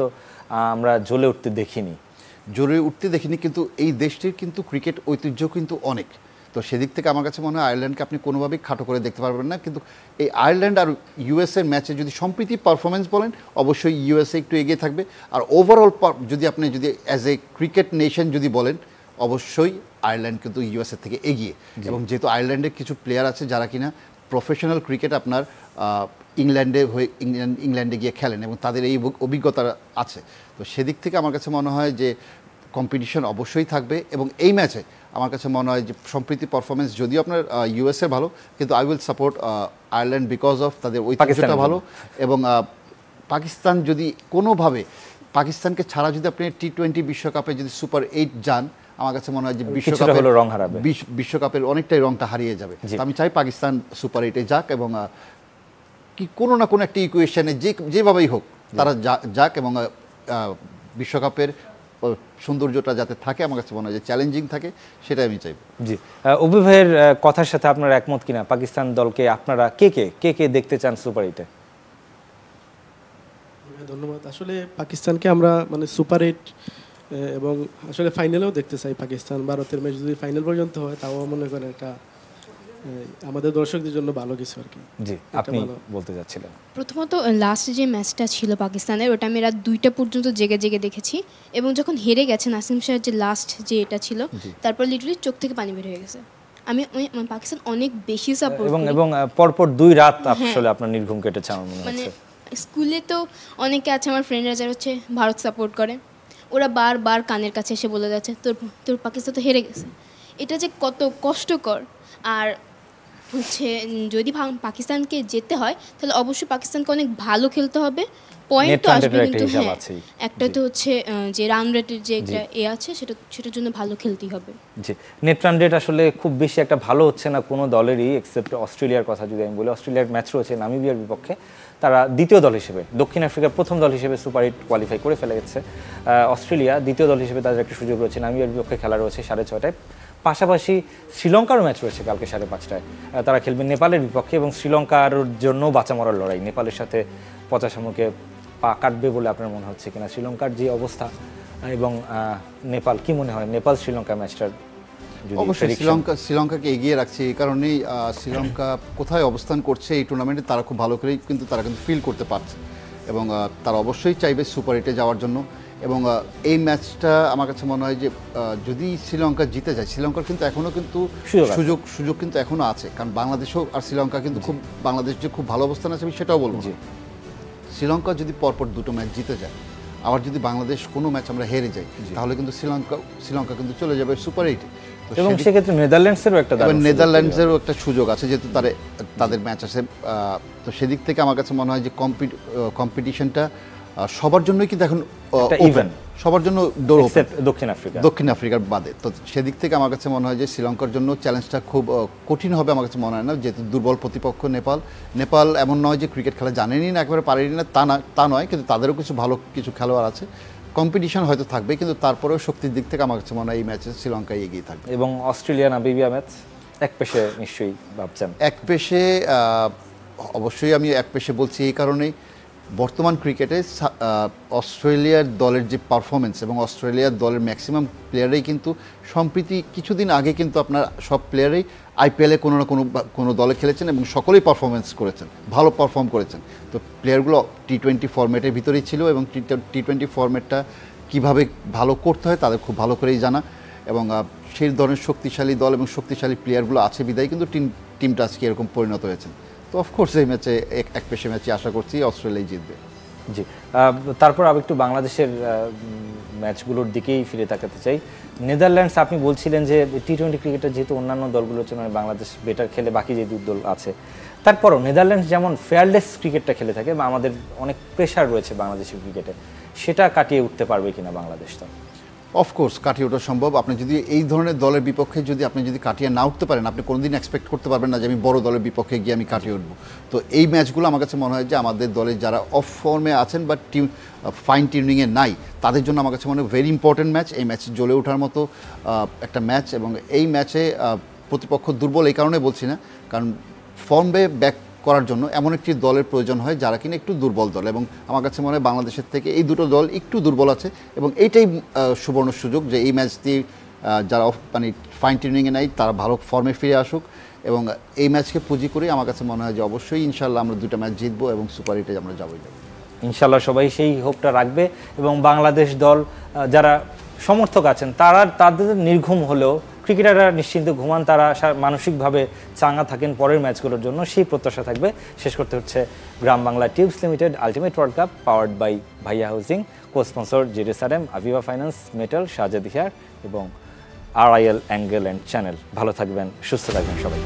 [SPEAKER 1] আমরা জ্বলে উঠতে দেখিনি, কিন্তু এই দেশটির কিন্তু ক্রিকেট ঐতিহ্য কিন্তু অনেক। তো সেদিক থেকে আমার কাছে মনে হয় আয়ারল্যান্ডকে আপনি কোনোভাবেই খাটো করে দেখতে পারবেন না। কিন্তু এই আয়ারল্যান্ড আর ইউএসএর ম্যাচে যদি সম্প্রীতি পারফরমেন্স বলেন, অবশ্যই ইউএসএ একটু এগিয়ে থাকবে। আর ওভারঅল যদি আপনি অ্যাজ এ ক্রিকেট নেশন যদি বলেন, অবশ্যই আয়ারল্যান্ড কিন্তু ইউএসএ থেকে এগিয়ে। এবং যেহেতু আয়ারল্যান্ডের কিছু প্লেয়ার আছে যারা কিনা প্রফেশনাল ক্রিকেট আপনার ইংল্যান্ডে গিয়ে খেলেন এবং তাদের এই অভিজ্ঞতা আছে। তো সেদিক থেকে আমার কাছে মনে হয় যে কম্পিটিশন অবশ্যই থাকবে এবং এই ম্যাচে আমার কাছে মনে হয় যে সম্প্রীতি পারফরমেন্স যদিও আপনার ইউএসএ ভালো, কিন্তু I will support Ireland because of তাদের ঐতিহ্যটা ভালো। এবং পাকিস্তান যদি কোনোভাবে পাকিস্তানকে ছাড়া যদি আপনি T20 বিশ্বকাপে যদি সুপার 8 যান, আমার কাছে মনে হয় যে বিশ্বকাপের অনেকটাই রংটা হারিয়ে যাবে। আমি চাই পাকিস্তান সুপার 8-এ যাক এবং কি কোনো না কোনো একটা ইকুয়েশনে যেভাবেই হোক তারা যাক এবং বিশ্বকাপের সৌন্দর্যটা যাতে থাকে, আমার কাছে মনে হয় যে চ্যালেঞ্জিং থাকে, সেটাই আমি চাইব। জি, অভি ভাইয়ের কথার সাথে আপনারা একমত কিনা? পাকিস্তান দলকে আপনারা কে দেখতে চান সুপার 8-এ?
[SPEAKER 6] ধন্যবাদ। আসলে পাকিস্তানকে আমরা মানে সুপার 8 এবং আসলে ফাইনালেও দেখতে চাই। পাকিস্তান ভারতের ম্যাচ যদি ফাইনাল পর্যন্ত হয় তাও মনে করেন একটা আমাদের দর্শকদের জন্য ভালো কিছু আর কি।
[SPEAKER 1] জি, আপনি বলতে যাচ্ছিলেন।
[SPEAKER 4] প্রথমত লাস্ট যে ম্যাচটা ছিল পাকিস্তানের, ওটা আমি রাত 2টা পর্যন্ত জেগে দেখেছি এবং যখন হেরে গেছে নাসিম শাহের যে লাস্ট যে এটা ছিল, তারপর লিটারালি চোখ থেকে পানি বের হয়ে গেছে। আমি পাকিস্তান অনেক বেশি সাপোর্ট
[SPEAKER 1] এবং পরপর 2 রাত আসলে আপনার নির্ঘুম কেটেছে আমার মনে হচ্ছে।
[SPEAKER 4] স্কুলে তো অনেকে আছে আমার ফ্রেন্ডরা যারা হচ্ছে ভারত সাপোর্ট করে, ওরা বারবার কানের কাছে এসে বলে যাচ্ছে তোর পাকিস্তান তো হেরে গেছে। এটা যে কত কষ্টকর। আর হচ্ছে যদি পাকিস্তানকে যেতে হয় তাহলে অবশ্যই পাকিস্তানকে অনেক ভালো খেলতে হবে, পয়েন্ট তো আসবে, কিন্তু একটা তো হচ্ছে যে রান রেটের যে একটা আছে সেটার জন্য ভালো খেলতেই হবে।
[SPEAKER 1] জি, নেট রান রেট আসলে খুব বেশি একটা ভালো হচ্ছে না কোনো দলেরই, এক্সেপ্ট অস্ট্রেলিয়ার কথা যদি আমি বলি। অস্ট্রেলিয়ার ম্যাচ রয়েছে নামিবিয়ার বিপক্ষে, তারা দ্বিতীয় দল হিসেবে, দক্ষিণ আফ্রিকার প্রথম দল হিসেবে সুপার 8 কোয়ালিফাই করে ফেলে গেছে। অস্ট্রেলিয়া দ্বিতীয় দল হিসেবে তাদের একটা সুযোগ রয়েছে, নামিবিয়ার বিপক্ষে খেলা রয়েছে 6:30টায়। পাশাপাশি শ্রীলঙ্কারও ম্যাচ রয়েছে কালকে 5:30টায়, তারা খেলবেন নেপালের বিপক্ষে এবং শ্রীলঙ্কার জন্য বাঁচা মরার লড়াই। নেপালের সাথে পচাশা মুখে পা কাটবে বলে আপনার মনে হচ্ছে কিনা? শ্রীলঙ্কার যে অবস্থা এবং নেপাল, কি মনে হয় নেপাল শ্রীলঙ্কা ম্যাচটার?
[SPEAKER 2] অবশ্যই শ্রীলঙ্কাকে এগিয়ে রাখছে, এই কারণেই শ্রীলঙ্কা কোথায় অবস্থান করছে এই টুর্নামেন্টে তারা খুব ভালো করেই কিন্তু তারা কিন্তু ফিল করতে পারছে এবং তারা অবশ্যই চাইবে সুপার 8-এ যাওয়ার জন্য। এবং এই ম্যাচটা আমার কাছে মনে হয় যে যদি শ্রীলঙ্কা জিতে যায়, শ্রীলঙ্কার কিন্তু এখনও কিন্তু সুযোগ কিন্তু এখনও আছে, কারণ বাংলাদেশও আর শ্রীলঙ্কা কিন্তু বাংলাদেশ যে খুব ভালো অবস্থান আছে আমি সেটাও বলবো। শ্রীলঙ্কা যদি পরপর 2টো ম্যাচ জিতে যায়, আবার যদি বাংলাদেশ কোনো ম্যাচ আমরা হেরে যাই, তাহলে কিন্তু শ্রীলঙ্কা কিন্তু চলে যাবে সুপার 8-এ।
[SPEAKER 1] এবং সেক্ষেত্রে
[SPEAKER 2] নেদারল্যান্ডসেরও একটা সুযোগ আছে, যেহেতু তাদের ম্যাচ আছে। তো সেদিক থেকে আমার কাছে মনে হয় যে কম্পিটিশনটা সবার জন্যই কিন্তু এখন সবার জন্য দক্ষিণ আফ্রিকার বাদে। তো সেদিক থেকে আমার কাছে মনে হয় যে শ্রীলঙ্কার জন্য চ্যালেঞ্জটা খুব কঠিন হবে আমার কাছে মনে হয় না, যেহেতু দুর্বল প্রতিপক্ষ নেপাল এমন নয় যে ক্রিকেট খেলা জানেনি না, একেবারে পারেনি না তা নয়, কিন্তু তাদেরও কিছু খেলোয়াড় আছে। কম্পিটিশন হয়তো থাকবে, কিন্তু তারপরেও শক্তির দিক থেকে আমার কাছে মনে হয় এই ম্যাচে শ্রীলঙ্কায় এগিয়ে থাকবে।
[SPEAKER 1] এবং অস্ট্রেলিয়া নামিবিয়া ম্যাচ এক পেশে নিশ্চয়ই ভাবছেন।
[SPEAKER 2] এক পেশে অবশ্যই আমি এক পেশে বলছি এই কারণেই, বর্তমান ক্রিকেটে অস্ট্রেলিয়ার দলের যে পারফরমেন্স এবং অস্ট্রেলিয়ার দলের ম্যাক্সিমাম প্লেয়ারই কিন্তু সম্প্রতি কিছুদিন আগে কিন্তু আপনার সব প্লেয়ারই আইপিএলে কোনো না কোনো দলে খেলেছেন এবং সকলেই পারফরমেন্স করেছেন, ভালো পারফর্ম করেছেন। তো প্লেয়ারগুলো টি-20 ফরম্যাটের ভিতরেই ছিল এবং টি-20 ফরম্যাটটা কীভাবে ভালো করতে হয় তাদের খুব ভালো করেই জানা, এবং সেই ধরনের শক্তিশালী দল এবং শক্তিশালী প্লেয়ারগুলো আছে বিদায় কিন্তু টিমটা আজকে এরকম পরিণত হয়েছে। তো অফকোর্স এই ম্যাচে এক পেশে ম্যাচে আশা করছি অস্ট্রেলিয়াই জিতবে।
[SPEAKER 1] জি, তারপর আমি একটু বাংলাদেশের ম্যাচগুলোর দিকেই ফিরে তাকাতে চাই। নেদারল্যান্ডস, আপনি বলছিলেন যে টি-20 ক্রিকেটের যেহেতু অন্যান্য দলগুলোর চেয়ে মানে বাংলাদেশ বেটার খেলে বাকি যে দুই দল আছে, তারপরও নেদারল্যান্ডস যেমন ফেয়ারলেস ক্রিকেটটা খেলে থাকে বা আমাদের অনেক প্রেশার রয়েছে বাংলাদেশের ক্রিকেটে, সেটা কাটিয়ে উঠতে পারবে কিনা বাংলাদেশ? তো
[SPEAKER 2] অফকোর্স কাটিয়ে ওঠা সম্ভব। আপনি যদি এই ধরনের দলের বিপক্ষে আপনি যদি কাটিয়ে না উঠতে পারেন, আপনি কোনোদিন এক্সপেক্ট করতে পারবেন না যে আমি বড় দলের বিপক্ষে গিয়ে আমি কাটিয়ে উঠবো। তো এই ম্যাচগুলো আমার কাছে মনে হয় যে আমাদের দলে যারা অফ ফর্মে আছেন বা ফাইন টিউনিংয়ে নাই, তাদের জন্য আমার কাছে মনে হয় ভেরি ইম্পর্টেন্ট ম্যাচ। এই ম্যাচ জ্বলে ওঠার মতো একটা ম্যাচ, এবং এই ম্যাচে প্রতিপক্ষ দুর্বল এই কারণে বলছি না, কারণ ফর্মে ব্যাক করার জন্য এমন একটি দলের প্রয়োজন হয় যারা কিনা একটু দুর্বল দল, এবং আমার কাছে মনে হয় বাংলাদেশের থেকে এই দুটো দল একটু দুর্বল আছে, এবং এইটাই সুবর্ণ সুযোগ যে এই ম্যাচটি যারা মানে ফাইন টিউনিংয়ে নাই তারা ভালো ফর্মে ফিরে আসুক, এবং এই ম্যাচকে পুঁজি করে আমার কাছে মনে হয় যে অবশ্যই ইনশাল্লাহ আমরা দুটো ম্যাচ জিতবো এবং সুপার হিটে আমরা যাবোই যাবো।
[SPEAKER 1] ইনশাল্লাহ সবাই সেই হোপটা রাখবে, এবং বাংলাদেশ দল যারা সমর্থক আছেন তাদের নির্ঘুম হলেও ক্রিকেটাররা নিশ্চিন্তে ঘুমান, তারা মানসিকভাবে চাঙ্গা থাকেন পরের ম্যাচগুলোর জন্য, সেই প্রত্যাশা থাকবে। শেষ করতে হচ্ছে Gram Bangla tubes limited ultimate world cup powered by Bhaiya housing, co sponsor জেরুসালেম, Aviva finance, metal, Shahzad hair এবং RIL অ্যাঙ্গেল অ্যান্ড চ্যানেল। ভালো থাকবেন, সুস্থ থাকবেন সবাই।